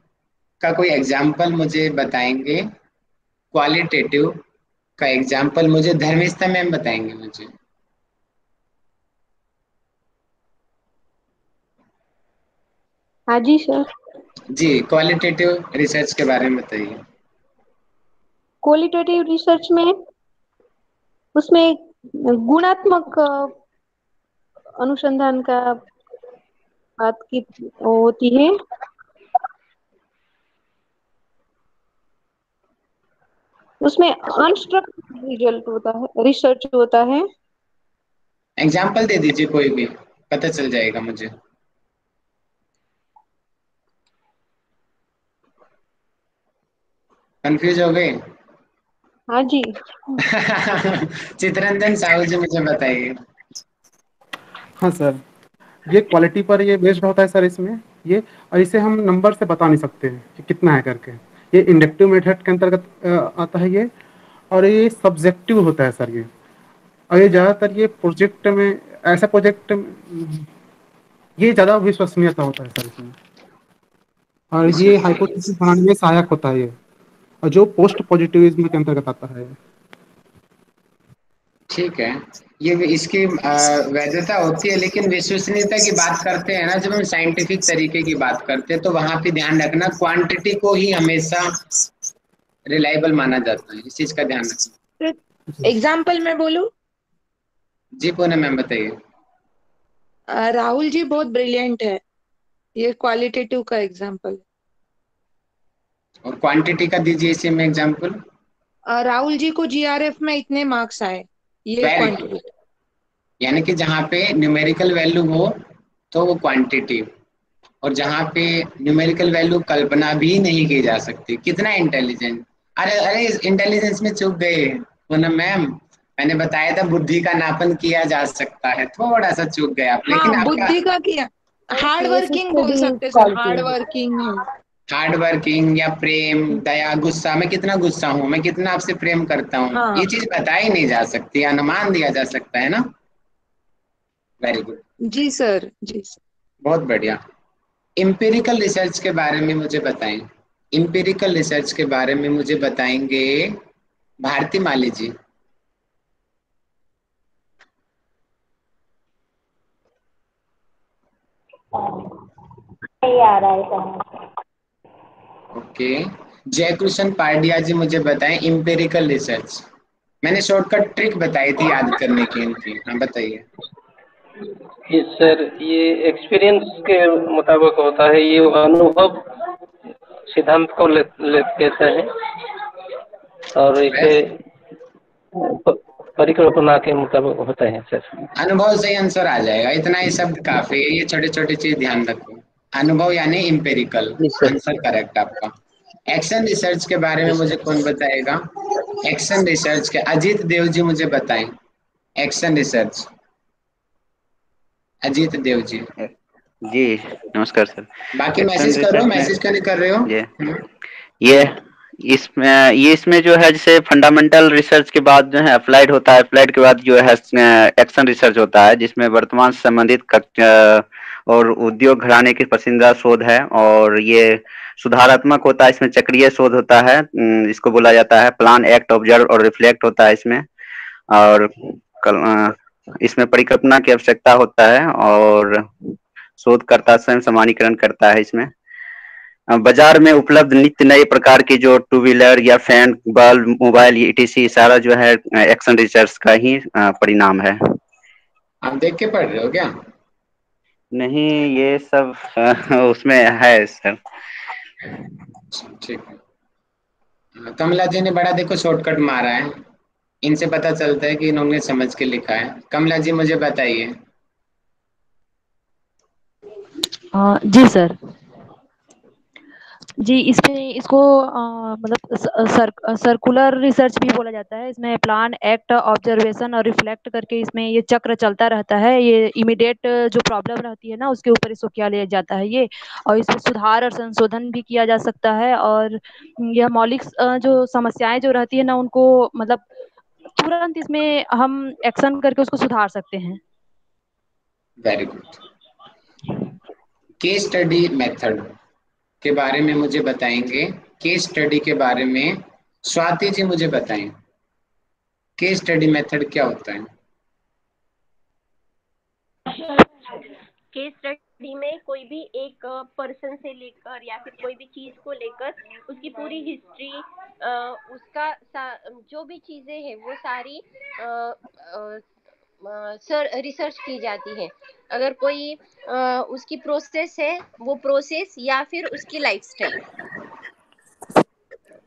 का कोई एग्जाम्पल मुझे बताएंगे। क्वालिटेटिव का एग्जाम्पल मुझे धर्मिष्ठा मैम बताएंगे मुझे। हाँ जी सर। जी, क्वालिटेटिव रिसर्च के बारे में बताइए। क्वालिटेटिव रिसर्च में उसमें गुणात्मक अनुसंधान का बात की होती है। उसमें अनस्ट्रक्चर्ड रिजल्ट होता है, रिसर्च होता है। एग्जाम्पल दे दीजिए कोई भी, पता चल जाएगा मुझे। कंफ्यूज हो गए? हाँ जी। चित्ररंजन साहू जी मुझे बताइए। हाँ सर, ये क्वालिटी पर ये बेस्ड होता है सर इसमें ये, और इसे हम नंबर से बता नहीं सकते कि कितना है करके। ये इंडक्टिव मेथड के अंतर्गत आता है ये, और ये सब्जेक्टिव होता है सर ये। और ये ज़्यादातर ये प्रोजेक्ट में, ऐसा प्रोजेक्ट ये ज़्यादा विश्वसनीयता होता है सर इसमें, और ये हाइपोथेसिस बनाने में सहायक होता है ये, और जो पोस्ट पॉजिटिविज्म के अंतर्गत आता है। ठीक है, ये इसकी वैधता होती है, लेकिन विश्वसनीयता की बात करते हैं ना, जब हम साइंटिफिक तरीके की बात करते हैं तो वहां पे ध्यान रखना क्वांटिटी को ही हमेशा रिलायबल माना जाता है, इस चीज का ध्यान रखना। एग्जाम्पल मैं बोलूं? जी पूनम मैम बताइए। राहुल जी बहुत ब्रिलियंट है, ये क्वालिटेटिव का एग्जाम्पल। और क्वांटिटी का दीजिए इसी में एग्जाम्पल। राहुल जी को जीआरएफ में इतने मार्क्स आए, ये वेरी गुड। क्वांटिटी। यानी कि जहाँ पे न्यूमेरिकल वैल्यू हो तो वो क्वांटिटी, और जहाँ पे न्यूमेरिकल वैल्यू कल्पना भी नहीं की जा सकती। कितना इंटेलिजेंट! अरे अरे, इंटेलिजेंस में चूक गए पूनम मैम। मैंने बताया था बुद्धि का नापन किया जा सकता है, थोड़ा सा चूक गए आप, लेकिन हाँ, आपका बुद्धि का किया। हार्ड वर्किंग बोल सकते सर, हार्ड वर्किंग है। हार्ड वर्किंग या प्रेम, दया, गुस्सा, मैं कितना गुस्सा हूँ, मैं कितना आपसे प्रेम करता हूँ, हाँ। ये चीज बताई नहीं जा सकती, अनुमान दिया जा सकता है ना। Very good. जी सर, जी सर। बहुत बढ़िया। इम्पेरिकल रिसर्च के बारे में मुझे बताएं। इम्पेरिकल रिसर्च के बारे में मुझे बताएंगे भारती माली जी। नहीं आ रहा है समझ। ओके, जयकृष्ण पांड्या जी मुझे बताएं इम्पेरिकल रिसर्च। मैंने शॉर्टकट ट्रिक बताई थी याद करने की इनकी, हाँ बताइए। ये सर, ये एक्सपीरियंस के मुताबिक होता है, ये अनुभव सिद्धांत को लेते हैं, और इसे परिकल्पना के मुताबिक होता है सर। अनुभव से आंसर आ जाएगा, इतना ही शब्द काफी है, ये छोटे छोटे चीज ध्यान रखो। अनुभव यानी इम्पेरिकल, आंसर करेक्ट आपका। एक्शन रिसर्च के बारे में मुझे कौन बताएगा? एक्शन रिसर्च के अजीत देव जी मुझे बताएं। Action research, Ajit Dev ji. जी नमस्कार सर। बाकी मैसेज कर रहे हो, मैसेज क्यों नहीं कर रहे हो? ये इसमें जो है, जैसे फंडामेंटल रिसर्च के बाद जो है अप्लाइड होता है, अप्लाइड के बाद जो है एक्शन रिसर्च होता है, जिसमें वर्तमान से संबंधित और उद्योग घराने की पसंदीदा शोध है, और ये सुधारात्मक होता है, इसमें चक्रीय शोध होता है, इसको बोला जाता है प्लान, एक्ट, ऑब्जर्व और रिफ्लेक्ट होता है इसमें, और इसमें परिकल्पना की आवश्यकता होता है, और शोधकर्ता स्वयं समानीकरण करता है इसमें। बाजार में उपलब्ध नित्य नए प्रकार की जो टू व्हीलर या फैन, बल्ब, मोबाइल, ईटीसी सारा जो है एक्शन रिसर्च का ही परिणाम है। आप देख के पढ़ रहे हो क्या? नहीं, ये सब उसमें है सर। ठीक है। कमला जी ने बड़ा देखो शॉर्टकट मारा है, इनसे पता चलता है कि इन्होंने समझ के लिखा है। कमला जी मुझे बताइए। जी सर। जी, इसमें इसको मतलब सर्कुलर रिसर्च भी बोला जाता है। इसमें प्लान, एक्ट, ऑब्जर्वेशन और रिफ्लेक्ट करके इसमें ये चक्र चलता रहता है। ये इमीडिएट जो प्रॉब्लम रहती है ना, उसके ऊपर इसको किया लिया जाता है ये, और इसमें सुधार और संशोधन भी किया जा सकता है, और यह मौलिक जो समस्याएं जो रहती है ना, उनको मतलब तुरंत इसमें हम एक्शन करके उसको सुधार सकते हैं। Very good. Case study method के बारे में मुझे बताएंगे। केस स्टडी के बारे में स्वाति जी मुझे बताएं, केस स्टडी मेथड क्या होता है? केस स्टडी में कोई भी एक पर्सन से लेकर या फिर कोई भी चीज को लेकर उसकी पूरी हिस्ट्री, उसका जो भी चीजें हैं वो सारी रिसर्च की जाती है। अगर कोई उसकी प्रोसेस है, वो प्रोसेस या फिर उसकी लाइफस्टाइल।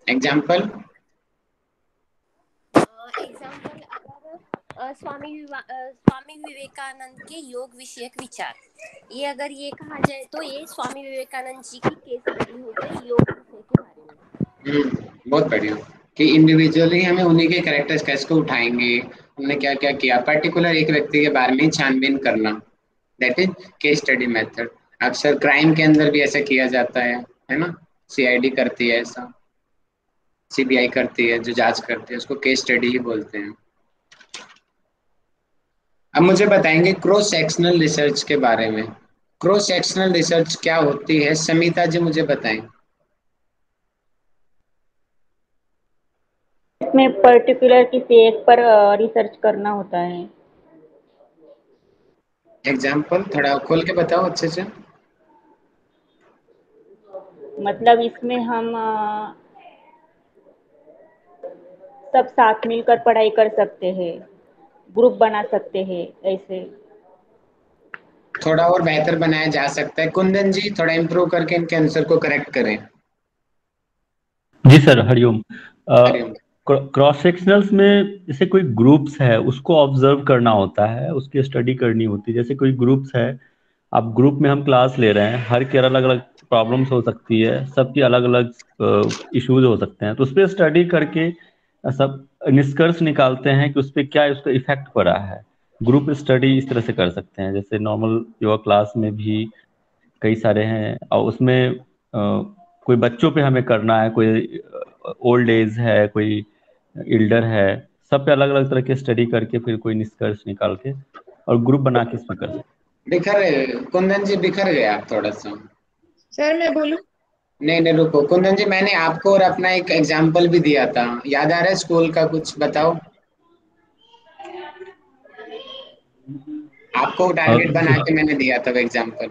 एग्जाम्पल? स्वामी विवेकानंद के योग विषयक विचार। ये अगर ये कहा जाए तो ये स्वामी विवेकानंद जी की केस स्टडी हो गई योग विषय के बारे में। बहुत बढ़िया कि इंडिविजुअली हमें उन्हीं के कैरेक्टर्स कैसे को उठाएंगे, उन्होंने क्या क्या किया, पर्टिकुलर एक व्यक्ति के बारे में छानबीन करना, that is case study method. अक्सर क्राइम के अंदर भी ऐसा किया जाता है ना, सीआईडी करती है ऐसा, सीबीआई करती है, जो जांच करती है उसको केस स्टडी ही बोलते हैं। अब मुझे बताएंगे क्रॉस सेक्शनल रिसर्च के बारे में। क्रॉस सेक्शनल रिसर्च क्या होती है, समिता जी मुझे बताएं। इसमें पर्टिकुलर किसी एक पर रिसर्च करना होता है। एग्जाम्पल थोड़ा खोल के बताओ अच्छे से। मतलब इसमें हम सब साथ मिलकर पढ़ाई कर सकते हैं, ग्रुप बना सकते हैं, ऐसे थोड़ा और बेहतर बनाया जा सकता है। कुंदन जी थोड़ा इम्प्रूव करके इनके आंसर को करेक्ट करें। जी सर, हरिओम। क्रॉस सेक्शनल्स में जैसे कोई ग्रुप्स है उसको ऑब्जर्व करना होता है, उसकी स्टडी करनी होती है। जैसे कोई ग्रुप्स है, आप ग्रुप में हम क्लास ले रहे हैं, हर की अलग अलग प्रॉब्लम्स हो सकती है, सबकी अलग अलग इश्यूज हो सकते हैं, तो उस पर स्टडी करके सब निष्कर्ष निकालते हैं कि उस पर क्या उसका इफेक्ट पड़ा है। ग्रुप स्टडी इस तरह से कर सकते हैं। जैसे नॉर्मल योगा क्लास में भी कई सारे हैं, और उसमें कोई बच्चों पे हमें करना है, कोई ओल्ड एज है, कोई इल्डर है, सब पे अलग अलग तरह के स्टडी करके फिर कोई निष्कर्ष निकाल के और ग्रुप बना के इसमें कर सकते हैं। बिखर कुंदन जी बिखर गए आप थोड़ा सा। सर मैं बोलूं? नहीं रुको कुंदन जी, मैंने आपको और अपना एक एग्जाम्पल भी दिया था, याद आ रहा है स्कूल का, कुछ बताओ। आपको टारगेट बना के मैंने दिया था वो एग्जाम्पल,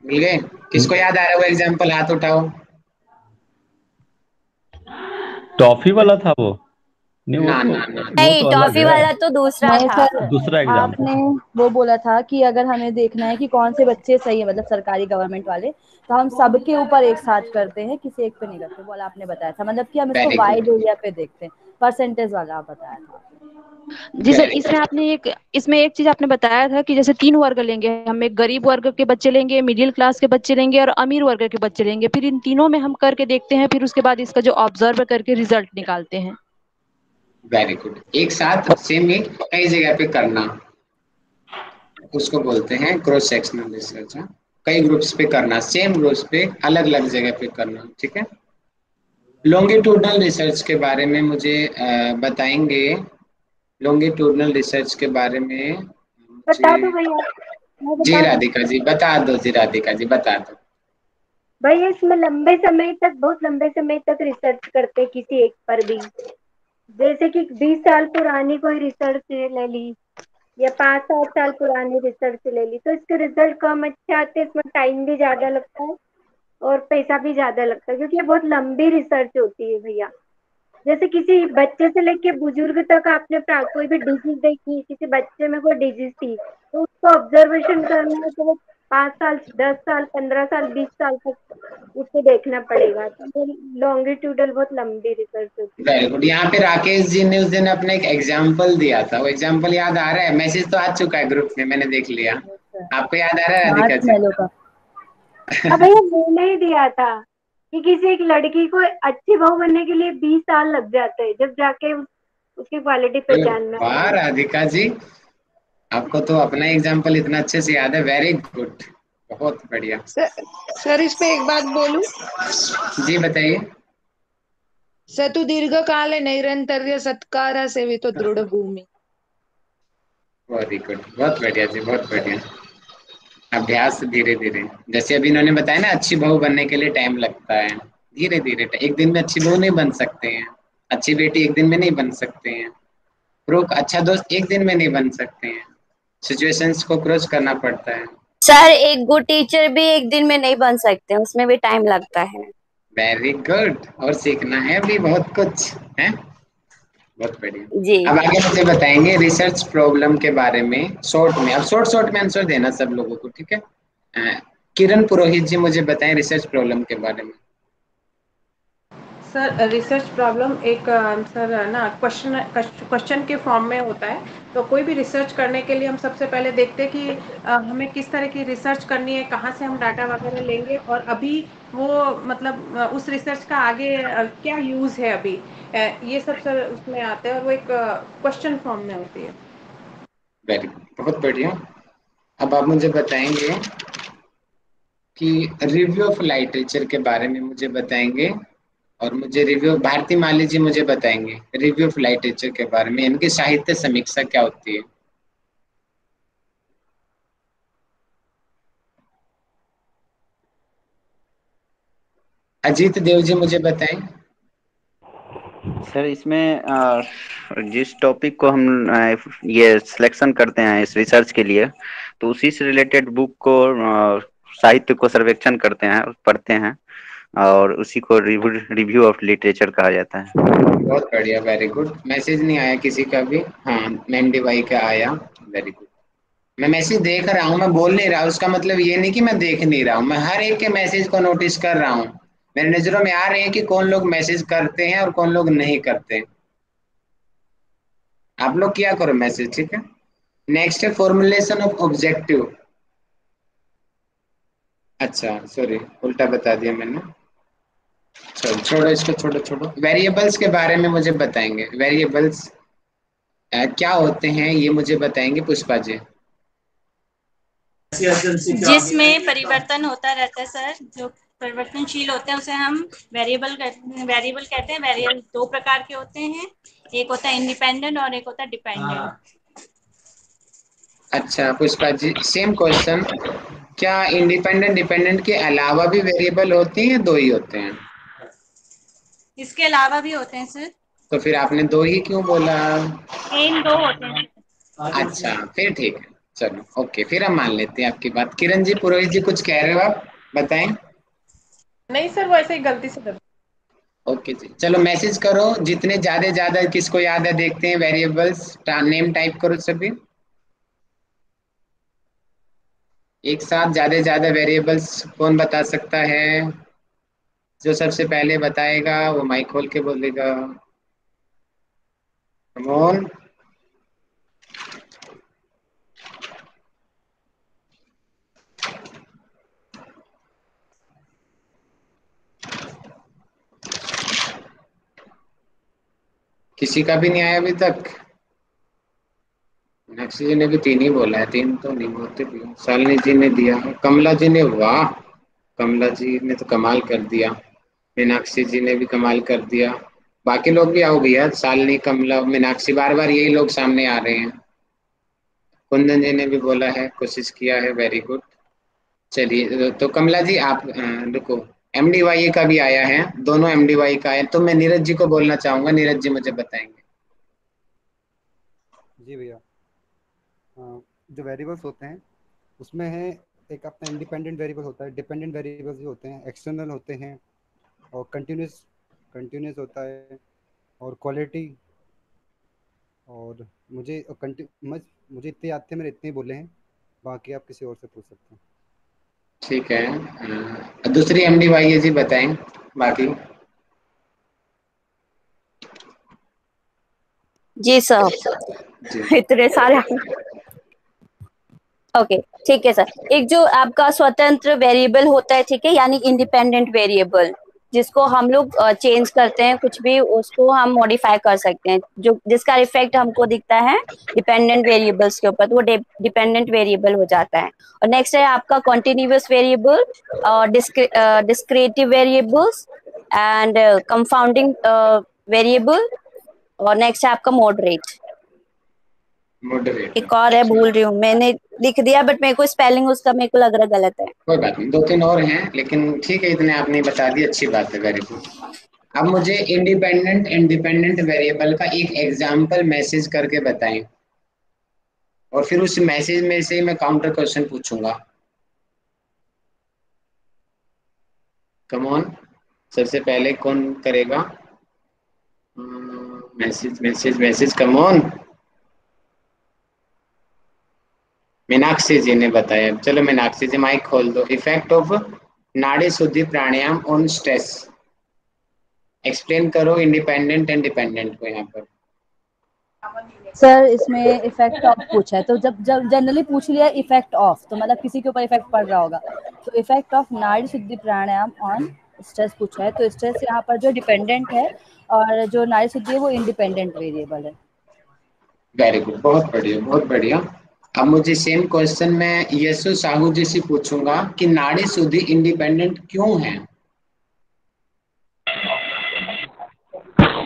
मिल गए? किसको याद आ रहा है वो एग्जाम्पल, हाथ उठाओ। टॉफी वाला था वो? नहीं, नहीं, टॉफी वाला तो दूसरा नहीं था। सर, दूसरा एग्जाम आपने वो बोला था कि अगर हमें देखना है कि कौन से बच्चे सही है, मतलब सरकारी गवर्नमेंट वाले, तो हम सबके ऊपर एक साथ करते हैं, किसी एक पे नहीं करते, बोला आपने बताया था। मतलब कि हम इसको वाइड एरिया पे देखते हैं, परसेंटेज वाला आप बताया था। जी सर, इसमें एक चीज आपने बताया था कि जैसे 3 वर्ग लेंगे हम, एक गरीब वर्ग के बच्चे लेंगे, मिडिल क्लास के बच्चे लेंगे और अमीर वर्ग के बच्चे लेंगे। फिर इन तीनों में हम करके देखते हैं, फिर उसके बाद इसका जो ऑब्जर्व करके रिजल्ट निकालते हैं। Very good. एक साथ सेम ही कई जगह पे करना, उसको बोलते हैं क्रॉस सेक्शनल रिसर्च। कई ग्रुप्स पे करना, सेम ग्रुप्स पे अलग अलग जगह पे करना, ठीक है। लॉन्गिट्यूडनल रिसर्च के बारे में मुझे बताएंगे। लॉन्गिट्यूडनल रिसर्च के बारे में बता दो भैया। जी राधिका जी बता दो, जी राधिका जी बता दो। भैया इसमें लंबे समय तक, बहुत लंबे समय तक रिसर्च करते किसी एक पर भी, जैसे कि 20 साल पुरानी कोई रिसर्च ले ली या 5-7 साल पुरानी रिसर्च ले ली, तो इसके रिजल्ट कम अच्छे आते हैं। इसमें टाइम भी ज्यादा लगता है और पैसा भी ज्यादा लगता है, क्योंकि ये बहुत लंबी रिसर्च होती है भैया। जैसे किसी बच्चे से लेके बुजुर्ग तक आपने कोई भी डिजीज देखी, किसी बच्चे में कोई डिजीज थी, तो उसको ऑब्जर्वेशन करना है तो वो 5 साल, 10 साल, 15 साल, 20 साल तक उसको देखना पड़ेगा। तो लॉन्गिट्यूडल बहुत लंबी रिसर्च होती है। Very good. यहाँ पे राकेश जी ने उस दिन अपना एक एग्जाम्पल दिया था, वो एग्जाम्पल याद आ रहा है? मैसेज तो आ चुका है ग्रुप में, मैंने देख लिया। आपको याद आ रहा है राधिका जी? अब भैया मैंने ही दिया था कि किसी एक लड़की को अच्छी बहू बनने के लिए 20 साल लग जाते हैं, जब जाके उसकी क्वालिटी पहचानना। वाह राधिका जी, आपको तो अपना एग्जाम्पल इतना अच्छे से याद है। वेरी गुड, बहुत बढ़िया। सर इसमें एक बात बोलूं? जी बताइए। सतु दीर्घ काल नैरंतर्य सत्कार सेवितो दृढ़ भूमि। वेरी गुड, बहुत बढ़िया जी, बहुत बढ़िया। अभ्यास धीरे धीरे, जैसे अभी इन्होंने बताया ना, अच्छी बहू बनने के लिए टाइम लगता है, धीरे धीरे। एक दिन में अच्छी बहू नहीं बन सकते हैं, अच्छी बेटी एक दिन में नहीं बन सकते हैं, अच्छा दोस्त एक दिन में नहीं बन सकते हैं, सिचुएशंस को क्रॉस करना पड़ता है। सर एक गुड टीचर भी एक दिन में नहीं बन सकते, उसमें भी टाइम लगता है। वेरी गुड, और सीखना है अभी बहुत कुछ है, बहुत बढ़िया जी। अब आगे मुझे बताएंगे रिसर्च प्रॉब्लम के बारे में शॉर्ट में। अब शॉर्ट में आंसर देना सब लोगों को, ठीक है। किरण पुरोहित जी मुझे बताएं रिसर्च प्रॉब्लम के बारे में। सर रिसर्च प्रॉब्लम एक सर ना क्वेश्चन के फॉर्म में होता है। तो कोई भी रिसर्च करने के लिए हम सबसे पहले देखते हैं कि हमें किस तरह की रिसर्च करनी है, कहाँ से हम डाटा वगैरह लेंगे, और अभी वो मतलब उस रिसर्च का आगे क्या यूज़ है अभी, ये सब सर उसमें आते हैं और वो एक क्वेश्चन फॉर्म में होती है। वेरी गुड, बहुत बढ़िया। अब आप मुझे बताएंगे कि रिव्यू ऑफ लिटरेचर के बारे में मुझे बताएंगे, और मुझे रिव्यू भारती माली जी मुझे बताएंगे रिव्यू ऑफ लिटरेचर के बारे में, इनकी साहित्य समीक्षा क्या होती है। अजीत देव जी मुझे बताएं। सर इसमें जिस टॉपिक को हम ये सिलेक्शन करते हैं इस रिसर्च के लिए, तो उसी से रिलेटेड बुक को साहित्य को सर्वेक्षण करते हैं, पढ़ते हैं, और उसी को रिव्यू ऑफ लिटरेचर कहा जाता है। बहुत बढ़िया, वेरी गुड। मैसेज नहीं आया किसी का भी? हाँ, MDY का आया, वेरी गुड। मैं मैसेज देख रहा हूँ, मैं बोल नहीं रहा, उसका मतलब ये नहीं कि मैं देख नहीं रहा हूँ, मैं हर एक के मैसेज को नोटिस कर रहा हूँ। मेरे नजरों में आ रहे हैं कि कौन लोग मैसेज करते हैं और कौन लोग नहीं करते। आप लोग क्या करो मैसेज, ठीक है। नेक्स्ट है फॉर्मुलेशन ऑफ ऑब्जेक्टिव। अच्छा सॉरी, उल्टा बता दिया मैंने। चलो छोड़ो इसको, छोड़ो छोड़ो। वेरिएबल्स के बारे में मुझे बताएंगे, वेरिएबल्स क्या होते हैं ये मुझे बताएंगे पुष्पा जी। जिसमें परिवर्तन होता रहता है सर, जो परिवर्तनशील होते हैं उसे हम वेरिएबल कहते हैं। वेरिएबल दो प्रकार के होते हैं, एक होता है इंडिपेंडेंट और एक होता है डिपेंडेंट। अच्छा पुष्पा जी, सेम क्वेश्चन, क्या इंडिपेंडेंट डिपेंडेंट के अलावा भी वेरिएबल होते हैं या दो ही होते हैं? इसके अलावा भी होते हैं सर। तो फिर आपने दो ही क्यों बोला? इन दो होते हैं। अच्छा फिर ठीक है, चलो ओके, फिर हम मान लेते हैं आपकी बात। किरण जी, पुरोहित जी कुछ कह रहे हो आप, बताएं। नहीं सर, वो ऐसे ही गलती से दबा। ओके जी, चलो मैसेज करो, जितने ज्यादा किसको याद है देखते हैं। वेरिएबल्स नेम टाइप करो सभी एक साथ। ज्यादा वेरिएबल्स कौन बता सकता है? जो सबसे पहले बताएगा वो माइक खोल के बोलेगा। कमॉन, किसी का भी नहीं आया अभी तक? मीनाक्षी जी ने भी तीन ही बोला है, तीन तो नहीं होते भी। शालिनी जी ने दिया है, कमला जी ने, वाह कमला जी ने तो कमाल कर दिया। मीनाक्षी जी ने भी कमाल कर दिया। बाकी लोग भी आओ भैया, शालिनी, कमला, मीनाक्षी, बार बार यही लोग सामने आ रहे हैं। कुंदन जी ने भी बोला है, कोशिश किया है, वेरी गुड। चलिए तो कमला जी आप रुको, MDY का भी आया है, दोनों MDY का है, तो मैं नीरज जी को बोलना चाहूंगा। नीरज जी मुझे बताएंगे। जी भैया, जो वेरिएबल्स होते हैं उसमें है एक अपना इंडिपेंडेंट वेरिएबल होता है, डिपेंडेंट वेरिएबल्स भी होते हैं, एक्सटर्नल होते हैं, और कंटिन्यूस होता है, और क्वालिटी। और मुझे इतने याद थे, मैंने इतने ही बोले हैं, बाकी आप किसी और से पूछ सकते हैं। ठीक है, दूसरी MDY है जी, बताएं बाकी। जी सर, इतने सारे। ओके ठीक है सर। एक जो आपका स्वतंत्र वेरिएबल होता है, ठीक है, यानी इंडिपेंडेंट वेरिएबल, जिसको हम लोग चेंज करते हैं, कुछ भी उसको हम मॉडिफाई कर सकते हैं, जो जिसका इफेक्ट हमको दिखता है डिपेंडेंट वेरिएबल्स के ऊपर, तो वो डिपेंडेंट वेरिएबल हो जाता है। और नेक्स्ट है आपका continuous variable, discrete variables and compounding variable, और नेक्स्ट है आपका मॉडरेट। एक और है, भूल रही हूँ, मैंने लिख दिया बट मेरे को स्पेलिंग उसका मेरे को लग रहा गलत है। कोई बात नहीं, दो तीन और हैं, लेकिन ठीक है, इतने आपने बता दिए, अच्छी बात है, वेरी गुड। अब मुझे इंडिपेंडेंट इंडिपेंडेंट वेरिएबल का एक एग्जाम्पल मैसेज करके बताएं, और फिर उस मैसेज में से मैं काउंटर क्वेश्चन पूछूंगा। कम ऑन, सबसे पहले कौन करेगा? Message message message, come on. Meenakshi ji ने बताया, चलो मीनाक्षी जी माइक खोल दो। इफेक्ट ऑफ नाड़ी शुद्धि प्राणायाम ऑन स्ट्रेस। एक्सप्लेन करो इंडिपेंडेंट एंड डिपेंडेंट को यहाँ पर। सर इसमें इफेक्ट ऑफ पूछा है, तो जब जब जनरली पूछ लिया इफेक्ट ऑफ, तो मतलब किसी के ऊपर इफेक्ट पड़ रहा होगा, तो इफेक्ट ऑफ नाड़ी शुद्धि प्राणायाम ऑन स्ट्रेस पूछा है, तो स्ट्रेस यहाँ पर जो डिपेंडेंट है और जो नाड़ी शुद्धि है वो इंडिपेंडेंट वेरिएबल है। वेरी गुड, बहुत बढ़िया बहुत बढ़िया। अब मुझे सेम क्वेश्चन मैं यशु साहू जी से पूछूंगा कि नाड़ी शुद्धि इंडिपेंडेंट क्यों है?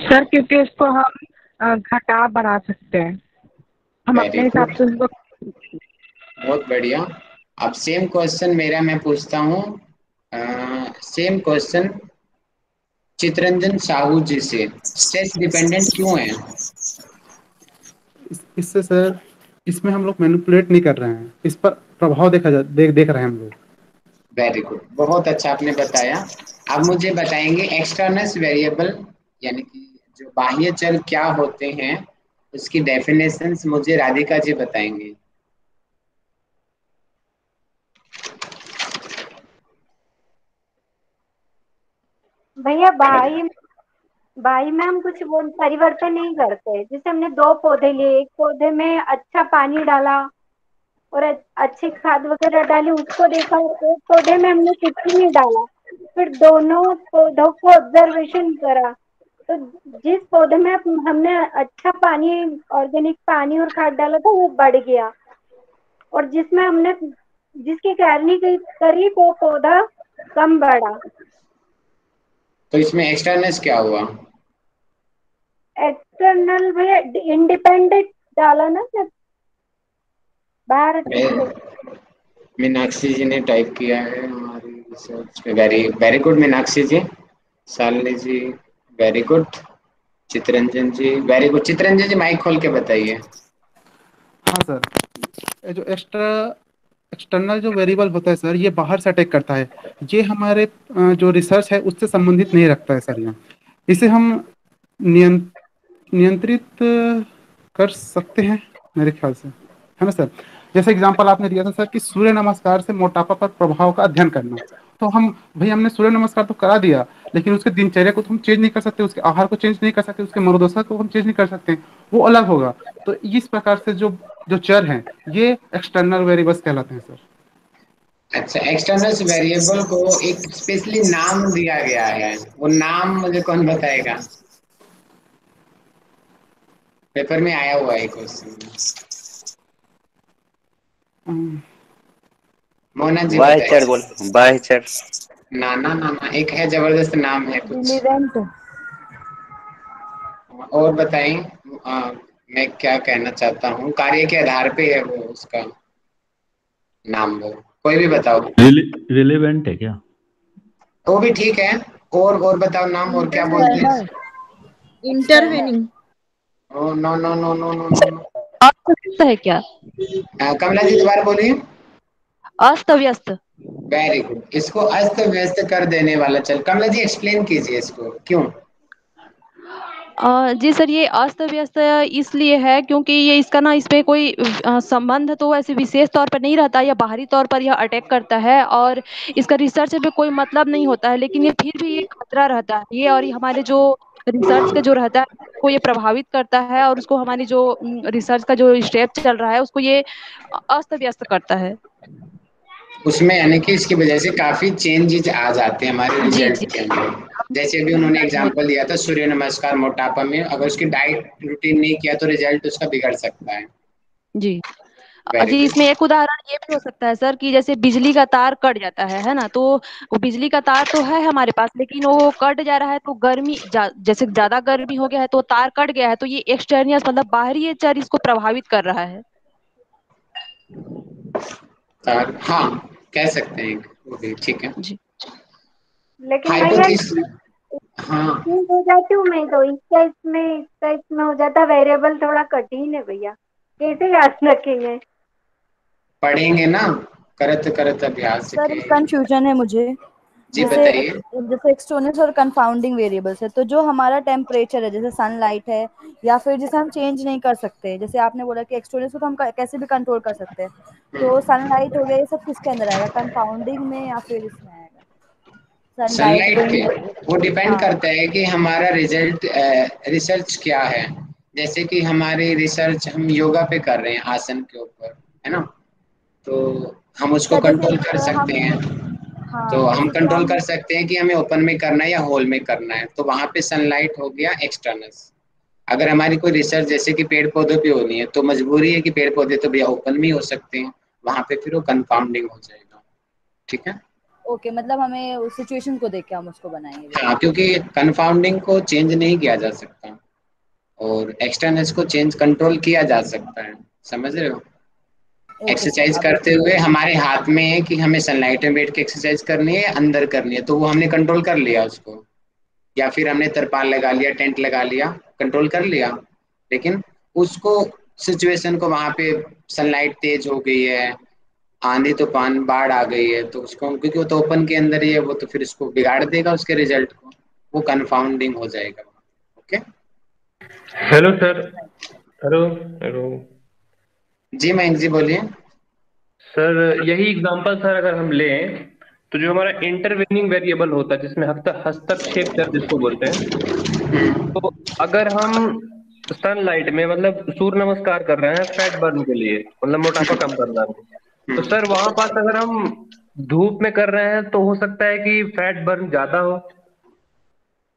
सर क्योंकि उसको हम घटा बढ़ा सकते हैं, हम अपने हिसाब से उसको। बहुत बढ़िया। अब सेम क्वेश्चन मेरा मैं पूछता हूँ, सेम क्वेश्चन चितरंजन साहू जी से, स्ट्रेस डिपेंडेंट क्यों है? इससे सर, इसमें हम लोग मैनिपुलेट नहीं कर रहे हैं, इस पर प्रभाव देख रहे हैं हम लोग। वेरी गुड, बहुत अच्छा आपने बताया। अब मुझे बताएंगे एक्सटर्नल वेरिएबल यानी कि जो बाह्य चर क्या होते हैं, उसकी डेफिनेशंस मुझे राधिका जी बताएंगे। भैया बाई में हम कुछ वो परिवर्तन नहीं करते। जैसे हमने 2 पौधे लिए, एक पौधे में अच्छा पानी डाला और अच्छी खाद वगैरह डाली, उसको देखा, एक पौधे में हमने कुछ भी नहीं डाला, फिर दोनों पौधों को ऑब्जर्वेशन करा, तो जिस पौधे में हमने अच्छा पानी, ऑर्गेनिक पानी और खाद डाला था वो बढ़ गया, और जिसमें हमने जिसकी कैरनी करी वो पौधा कम बढ़ा। तो इसमें एक्सटर्नल क्या हुआ? एक्सटर्नल भैया इंडिपेंडेंट डाला ना सर, बाहर मीनाक्षी जी ने टाइप किया है हमारी रिसर्च पे। वेरी वेरी गुड मीनाक्षी जी। शालिनी जी वेरी गुड। चितरंजन जी वेरी गुड। चितरंजन जी माइक खोल के बताइए। हाँ सर, ये जो एक्सटर्नल जो वेरिएबल होता है सर, ये बाहर से अटैक करता है, ये हमारे जो रिसर्च है उससे संबंधित नहीं रखता है सर। यहाँ इसे हम नियंत्रित कर सकते हैं मेरे ख्याल से, है ना सर। जैसे एग्जांपल आपने दिया था सर कि सूर्य नमस्कार से मोटापा पर प्रभाव का अध्ययन करना, तो हमने सूर्य नमस्कार तो करा दिया, लेकिन उसके दिनचर्या को तो हम चेंज नहीं कर सकते, उसके आहार को चेंज नहीं कर सकते, उसके मनोदशा को हम चेंज नहीं कर सकते, वो अलग होगा। तो इस प्रकार से जो जो चर हैं ये एक्सटर्नल वेरिएबल्स कहलाते हैं सर। अच्छा, एक्सटर्नल वेरिएबल को एक स्पेशली नाम दिया गया है, वो नाम मुझे कौन बताएगा? पेपर में आया हुआ है क्वेश्चन। मोना जी बाह्यचर बोल, बाह्यचर। ना ना ना ना, एक है जबरदस्त नाम है कुछ और बताएं। मैं क्या कहना चाहता हूँ, कार्य के आधार पे है वो, उसका नाम वो कोई भी बताओ। रिलेवेंट है क्या? वो भी ठीक है। और बताओ नाम, और क्या बोलते हैं? Intervening. No no no no no no. अस्त है क्या? कमला जी दोबारा बोलिए। अस्त व्यस्त। वेरी गुड, इसको अस्त व्यस्त कर देने वाला। चल कमला जी एक्सप्लेन कीजिए इसको क्यों। जी सर, ये अस्त व्यस्त इसलिए है क्योंकि ये इसका ना इस पे कोई संबंध तो ऐसे विशेष तौर पर नहीं रहता, या बाहरी तौर पर यह अटैक करता है और इसका रिसर्च पे कोई मतलब नहीं होता है, लेकिन ये फिर भी ये खतरा रहता है ये, और ये हमारे जो रिसर्च का जो रहता है को ये प्रभावित करता है, और उसको हमारी जो रिसर्च का जो स्टेप चल रहा है उसको ये अस्त व्यस्त करता है। उसमें यानी कि इसकी वजह से काफी चेंजेस आ जाते हैं हमारे रिजल्ट के अंदर। जैसे अभी उन्होंने एग्जांपल दिया था सूर्य नमस्कार मोटापा में, अगर उसकी डाइट रूटीन नहीं किया तो रिजल्ट उसका बिगड़ सकता है। जी जी, इसमें एक उदाहरण ये भी हो सकता है सर कि जैसे बिजली का तार कट जाता है ना, तो वो बिजली का तार तो है हमारे पास, लेकिन वो कट जा रहा है तो जैसे ज्यादा गर्मी हो गया है तो तार कट गया है, तो ये एक्सटर्नियस मतलब बाहरी चर इसको प्रभावित कर रहा है। हाँ कह सकते हैं, वो भी ठीक है। लेकिन हाइपोथेसिस हाँ हो जाती हूँ मैं तो, इसका इसमें हो जाता। वेरिएबल थोड़ा कठिन है भैया, कैसे याद रखेंगे? पढ़ेंगे ना, करत करत अभ्यास सर के। कंफ्यूजन है मुझे। जी जैसे बताइए। जैसे एक्सटर्नल और कंफाउंडिंग वेरिएबल्स है, तो जो हमारा टेम्परेचर है जैसे सनलाइट है, या फिर जिसे हम चेंज नहीं कर सकते, जैसे आपने बोला कि एक्सटर्नल को तो हम कैसे भी कंट्रोल कर सकते हैं, तो सनलाइट हो गया, ये सब किसके अंदर आएगा, कंफाउंडिंग में या फिर इसमें आएगा? सनलाइट पे वो डिपेंड हाँ। करता है कि हमारा रिजल्ट रिसर्च क्या है। जैसे कि हमारी रिसर्च हम योगा पे कर रहे हैं, आसन के ऊपर, है ना, तो हम उसको जैसे कंट्रोल कर हम सकते हैं। तो हाँ हम जैसे कि कंट्रोल हम कर सकते हैं कि हमें ओपन में करना है या हॉल में करना है, तो वहां पे सनलाइट हो गया एक्सटर्नल। अगर हमारी कोई रिसर्च जैसे कि पेड़ पौधों पे होनी है तो मजबूरी है कि पेड़ पौधे तो भैया ओपन में ही हो सकते हैं, वहां पे फिर वो कंपाउंडिंग हो जाएगा। ठीक है। ओके, मतलब हमें उस सिचुएशन को देख के हम उसको बनाएंगे हाँ, basically। क्योंकि कंपाउंडिंग को चेंज नहीं किया जा सकता और एक्सटर्नल्स को चेंज कंट्रोल किया जा सकता है। समझ रहे हो? ओके सर, एक्सरसाइज अब करते हुए हमारे हाथ में है कि हमें सनलाइट में बैठ के एक्सरसाइज करनी है या अंदर करनी है, तो वो हमने कंट्रोल कर लिया उसको, या फिर हमने तरपाल लगा लिया, टेंट लगा लिया, कंट्रोल कर लिया। लेकिन उसको सिचुएशन को वहां पे सनलाइट तेज हो गई है, आंधी तूफान बाढ़ आ गई है, तो उसको क्योंकि वो तो ओपन के अंदर ही है, वो तो फिर इसको बिगाड़ देगा उसके रिजल्ट को, वो कंफाउंडिंग हो जाएगा। Okay. Hello sir. Hello hello जी मयंक जी बोलिए। सर, यही एग्जांपल सर अगर हम लें तो जो हमारा इंटरवेनिंग वेरिएबल होता है जिसमें हस्तक्षेप चर जिसको बोलते हैं, तो अगर हम सनलाइट में मतलब सूर्य नमस्कार कर रहे हैं फैट बर्न के लिए, मतलब मोटापा कम करना है, तो सर वहां पास अगर हम धूप में कर रहे हैं तो हो सकता है कि फैट बर्न ज्यादा हो,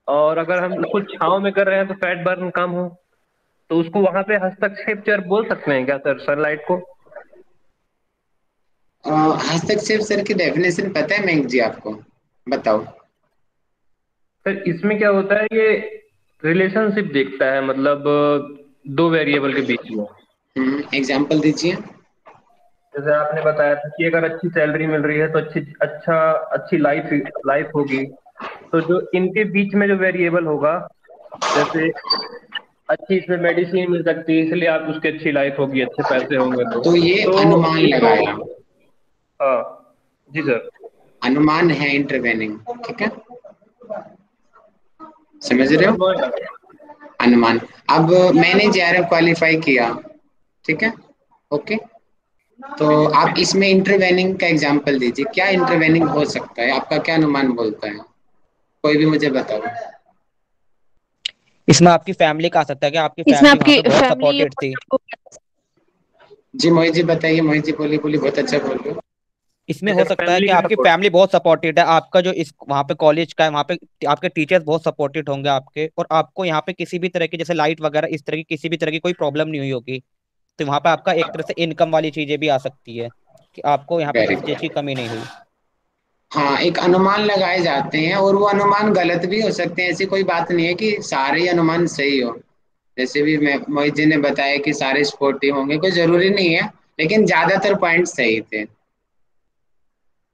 और अगर हम कुछ छांव में कर रहे हैं तो फैट बर्न कम हो। तो उसको वहां पे हस्तक्षेप चर बोल सकते हैं क्या सर, सनलाइट को? हस्तक्षेप सर की डेफिनेशन पता है मयंक जी आपको? बताओ। सर इसमें क्या होता है, ये रिलेशनशिप देखता है, मतलब दो वेरिएबल के बीच में। एग्जाम्पल दीजिए। जैसे आपने बताया था कि अगर अच्छी सैलरी मिल रही है तो अच्छी लाइफ लाइफ होगी, तो जो इनके बीच में जो वेरिएबल होगा, जैसे अच्छी इसमें मेडिसिन मिल सकती है इसलिए आप उसकी अच्छी लाइफ होगी, अच्छे पैसे होंगे तो ये तो अनुमान ये तो लगाया। हाँ जी सर। अनुमान है इंटरवेनिंग। ठीक है, समझ रहे हो? अनुमान। अब मैंने जेआरएफ क्वालिफाई किया, ठीक है, ओके, तो आप इसमें इंटरवेनिंग का एग्जांपल दीजिए। क्या इंटरवेनिंग हो सकता है? आपका क्या अनुमान बोलता है? कोई भी मुझे बताओ। इसमें आपकी फैमिली का आ सकता है कि आपकी इसमें फैमिली वहां आपकी पे बहुत फैमिली सपोर्टेड थी। जी मोहित जी बताइए। मोहित जी बोलिए बोलिए, बहुत अच्छा बोल रहे हो। इसमें हो सकता है कि आपकी फैमिली बहुत सपोर्टेड है, आपका जो इस वहाँ पे कॉलेज का है, वहाँ पे आपके टीचर्स बहुत सपोर्टेड होंगे आपके, और आपको यहाँ पे किसी भी तरह की जैसे लाइट वगैरह इस तरह की किसी भी तरह की कोई प्रॉब्लम नहीं हुई होगी, तो वहाँ पे आपका एक तरह से इनकम वाली चीजें भी आ सकती है कि आपको यहाँ पे वेरी किसी चीज गुड। की कमी नहीं हुई। हाँ, एक अनुमान लगाए जाते हैं और वो अनुमान गलत भी हो सकते हैं। ऐसी कोई बात नहीं है कि सारे ही अनुमान सही हो। जैसे भी मैं मोहित जी ने बताया कि सारे स्पोर्टिव होंगे, कोई जरूरी नहीं है, लेकिन ज्यादातर पॉइंट सही थे।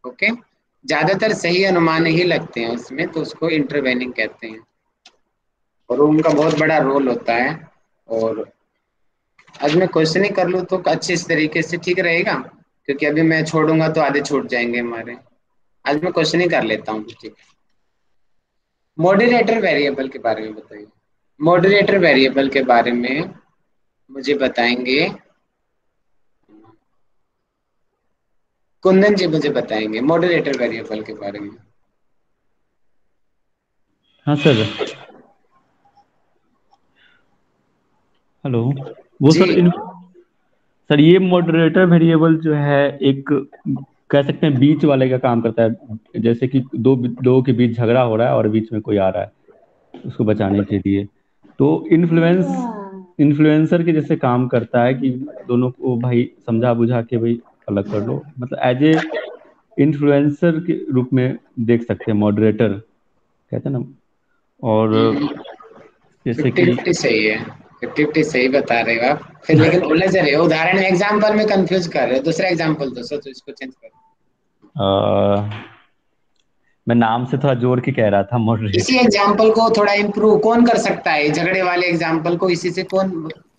ओके, ज्यादातर सही अनुमान ही लगते हैं उसमें, तो उसको इंटरवेनिंग कहते हैं और उनका बहुत बड़ा रोल होता है। और आज मैं क्वेश्चन ही कर लूँ तो अच्छे तरीके से ठीक रहेगा, क्योंकि अभी मैं छोड़ूंगा तो आधे छूट जाएंगे हमारे। आज मैं क्वेश्चन ही कर लेता हूँ। ठीक है, मॉडरेटर वेरिएबल के बारे में बताइए। मॉडरेटर वेरिएबल के बारे में मुझे बताएंगे कुंदन जी, मुझे बताएंगे मॉडरेटर वेरिएबल के बारे में। हाँ सर। हेलो। वो जी। सर ये मॉडरेटर वेरिएबल जो है एक कह सकते हैं बीच वाले का काम करता है। जैसे कि दो लोगों के बीच झगड़ा हो रहा है और बीच में कोई आ रहा है उसको बचाने के लिए, तो इन्फ्लुएंसर के जैसे काम करता है कि दोनों को भाई समझा बुझा के भाई अलग कर लो, मतलब एज ए इन्फ्लुएंसर के रूप में देख सकते हैं, मॉडरेटर कहते हैं ना। और जैसे कि 50-50 सही है। 50-50 सही बता रहे हो आप, फिर लेकिन उलझ रहे हो। उदाहरण में एग्जाम्पल में कंफ्यूज कर रहे हो। दूसरा एग्जाम्पल दो सर, तो इसको चेंज करो। मैं नाम से थोड़ा जोड़ के कह रहा था इसी मॉडरेटर। एग्जाम्पल को थोड़ा इम्प्रूव कौन कर सकता है? झगड़े वाले एग्जाम्पल को इसी से कौन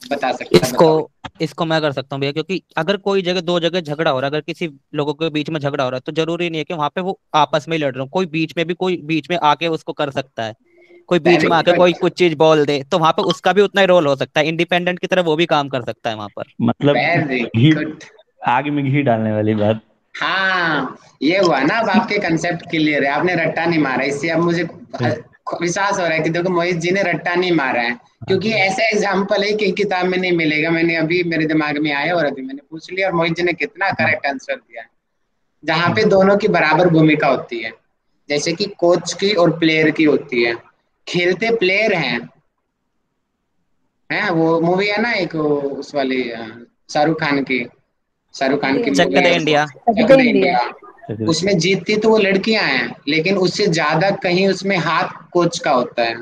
बता सकता है? इसको बताओ। इसको मैं कर सकता हूँ भैया, क्योंकि अगर कोई जगह दो जगह झगड़ा हो रहा है, अगर किसी लोगों के बीच में झगड़ा हो रहा है, तो जरूरी नहीं है कि वहां पे वो आपस में ही लड़ रहे हो, कोई बीच में आके उसको कर सकता है, कोई बीच वेरी में आके कोई गुड। कुछ चीज बोल दे, तो वहां पे उसका भी उतना ही रोल हो सकता है, इंडिपेंडेंट की तरह वो भी काम कर सकता है वहां पर। मतलब वेरी घी, गुड। आग में घी डालने वाली बात। हाँ, ये हुआ ना, अब आपके कंसेप्ट क्लियर है, आपने रट्टा नहीं मारा, इससे अब मुझे विश्वास हो रहा है कि देखो मोहित जी ने रट्टा नहीं मारा है, क्योंकि ऐसा एग्जाम्पल है कि किताब में नहीं मिलेगा। मैंने अभी मेरे दिमाग में आया और अभी मैंने पूछ लिया, और मोहित जी ने कितना करेक्ट आंसर दिया है, जहाँ पे दोनों की बराबर भूमिका होती है, जैसे कि कोच की और प्लेयर की होती है। खेलते प्लेयर हैं वो मूवी है ना एक, उस वाली शाहरुख खान की, शाहरुख खान की चक मूवी दे है इंडिया। चक दे इंडिया। उसमें जीतती तो वो लड़कियां हैं, लेकिन उससे ज्यादा कहीं उसमें हाथ कोच का होता है,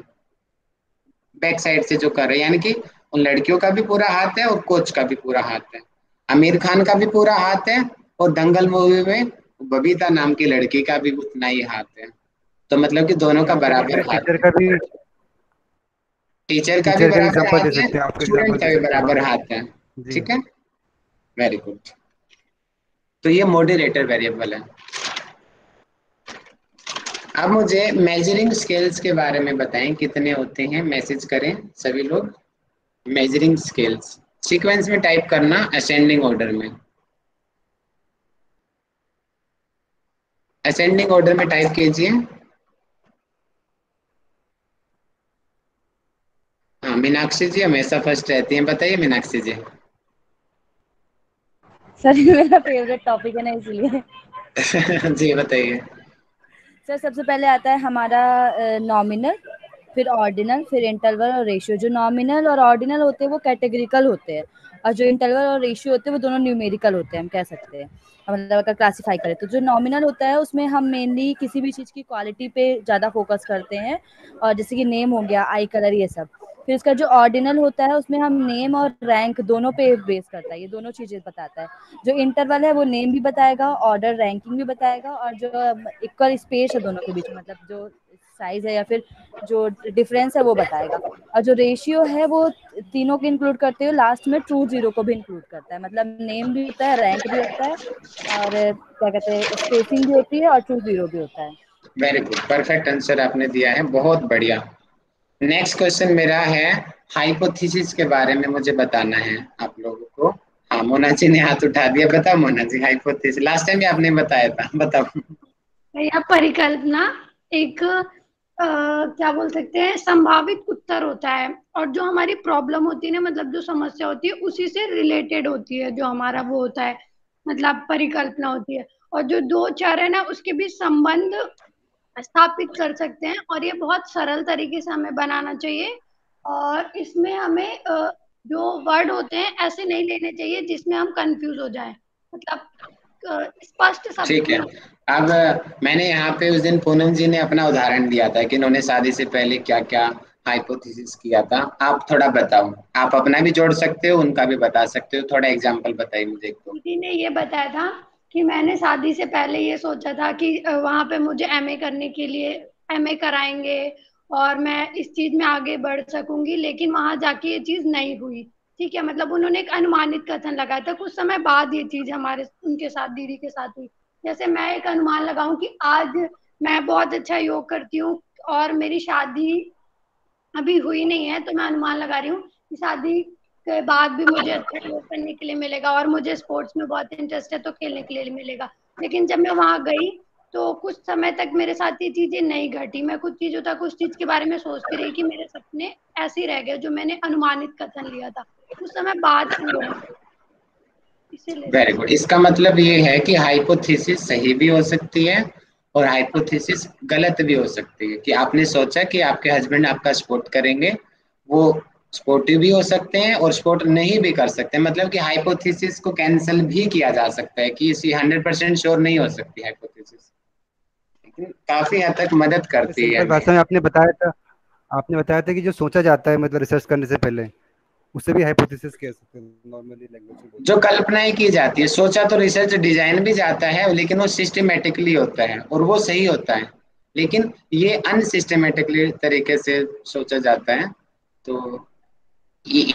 बैक साइड से जो कर रहे हैं, यानी कि उन लड़कियों का भी पूरा हाथ है और कोच का भी पूरा हाथ है। आमिर खान का भी पूरा हाथ है, और दंगल मूवी में बबीता नाम की लड़की का भी उतना ही हाथ है। तो मतलब कि दोनों का बराबर हाथ टीचर है, का भी टीचर का भी टीचर का बराबर एग्जांपल दे हाथ है, सकते हैं, आपका स्टूडेंट एग्जांपल का दे भी सकते बराबर हैं हाथ है। जी। ठीक है, वेरी गुड। तो ये मॉडरेटर वेरिएबल है। अब मुझे मेजरिंग स्केल्स के बारे में बताएं, कितने होते हैं, मैसेज करें सभी लोग। मेजरिंग स्केल्स सीक्वेंस में टाइप करना, असेंडिंग ऑर्डर में, असेंडिंग ऑर्डर में टाइप कीजिए। हाँ, मीनाक्षी जी हमेशा फर्स्ट रहती हैं, बताइए मीनाक्षी जी। सर ये मेरा फेवरेट टॉपिक है ना, इसलिए। जी बताइए। सर सबसे पहले आता है हमारा नॉमिनल, फिर ऑर्डिनल, फिर इंटरवल और रेशियो। जो नॉमिनल और ऑर्डिनल होते हैं वो कैटेगरिकल होते हैं, और जो इंटरवल और रेशियो होते हैं वो दोनों न्यूमेरिकल होते हैं, हम कह सकते हैं। मतलब अगर क्लासिफाई करें तो जो नॉमिनल होता है उसमें हम मेनली किसी भी चीज़ की क्वालिटी पे ज़्यादा फोकस करते हैं, और जैसे कि नेम हो गया, आई कलर, ये सब। फिर इसका जो ऑर्डिनल होता है उसमें हम नेम और रैंक दोनों पे बेस करता है, ये दोनों चीज़ें बताता है। जो इंटरवल है वो नेम भी बताएगा, ऑर्डर रैंकिंग भी बताएगा, और जो इक्वल स्पेस है दोनों के बीच में, मतलब जो साइज है या फिर जो डिफरेंस है वो बताएगा। और जो रेशियो है वो तीनों को इंक्लूड करते हुए लास्ट में ट्रू जीरो को भी इंक्लूड करता है, मतलब नेम भी होता है, रैंक भी होता है, और क्या कहते हैं स्पेसिंग भी होती है, और ट्रू जीरो भी होता है। वेरी गुड, परफेक्ट आंसर आपने दिया है, बहुत बढ़िया। नेक्स्ट क्वेश्चन मेरा है, हाइपोथेसिस के बारे में मुझे बताना है आप लोगों को। हाँ, मोना जी ने हाथ उठा दिया, बताओ Mona ji, hypothesis last time भी आपने बताया था, बताओ। या परिकल्पना एक क्या बोल सकते हैं, संभावित उत्तर होता है, और जो हमारी प्रॉब्लम होती है ना, मतलब जो समस्या होती है उसी से रिलेटेड होती है, जो हमारा वो होता है, मतलब परिकल्पना होती है। और जो दो चर है ना उसके बीच संबंध स्थापित कर सकते हैं, और ये बहुत सरल तरीके से हमें बनाना चाहिए। और इसमें हमें जो वर्ड होते हैं ऐसे नहीं लेने चाहिए जिसमें हम कंफ्यूज हो जाएं, मतलब स्पष्ट ठीक है, शब्द। अब मैंने यहाँ पे उस दिन पूनम जी ने अपना उदाहरण दिया था कि इन्होंने शादी से पहले क्या क्या हाइपोथेसिस किया था। आप थोड़ा बताओ, आप अपना भी जोड़ सकते हो, उनका भी बता सकते हो, थोड़ा एग्जाम्पल बताइए मुझे एक दो। दीदी ने ये बताया था कि मैंने शादी से पहले ये सोचा था कि वहां पे मुझे एमए करने के लिए एमए कराएंगे और मैं इस चीज में आगे बढ़ सकूंगी, लेकिन वहां जाके ये चीज नहीं हुई। ठीक है, मतलब उन्होंने एक अनुमानित कथन लगाया था, कुछ समय बाद ये चीज हमारे उनके साथ, दीदी के साथ हुई। जैसे मैं एक अनुमान लगाऊं कि आज मैं बहुत अच्छा योग करती हूँ और मेरी शादी अभी हुई नहीं है, तो मैं अनुमान लगा रही हूँ कि शादी के बाद भी मुझे अच्छा योग करने के लिए मिलेगा, और मुझे स्पोर्ट्स में बहुत इंटरेस्ट है तो खेलने के लिए मिलेगा। लेकिन जब मैं वहां गई तो कुछ समय तक मेरे साथ ये चीजें नहीं घटी। मैं कुछ चीजों तक उस चीज के बारे में सोचती रही कि मेरे सपने ऐसे ही रह गए जो मैंने अनुमानित कथन लिया था, कुछ समय बाद पूरे होंगे, इसीलिए। वेरी गुड, इसका मतलब ये है कि हाइपोथेसिस सही भी हो सकती है और हाइपोथेसिस गलत भी हो सकती है, कि आपने सोचा कि आपके हस्बैंड आपका सपोर्ट करेंगे, वो सपोर्टिव भी हो सकते हैं और सपोर्ट नहीं भी कर सकते हैं। मतलब कि हाइपोथेसिस को कैंसिल भी किया जा सकता है, कि इसी 100% श्योर नहीं हो सकती हाइपोथेसिस, लेकिन काफी हद तक मदद करती है। सिंपल भाषा में आपने बताया था कि जो सोचा जाता है मतलब रिसर्च करने से पहले, उसे भी हाइपोथेसिस कह सकते हैं नॉर्मली लैंग्वेज में जो कल्पनाएं की जाती है, सोचा तो रिसर्च डिजाइन भी जाता है, लेकिन वो सिस्टमेटिकली होता है और वो सही होता है, लेकिन ये अनसिस्टमेटिकली तरीके से सोचा जाता है, तो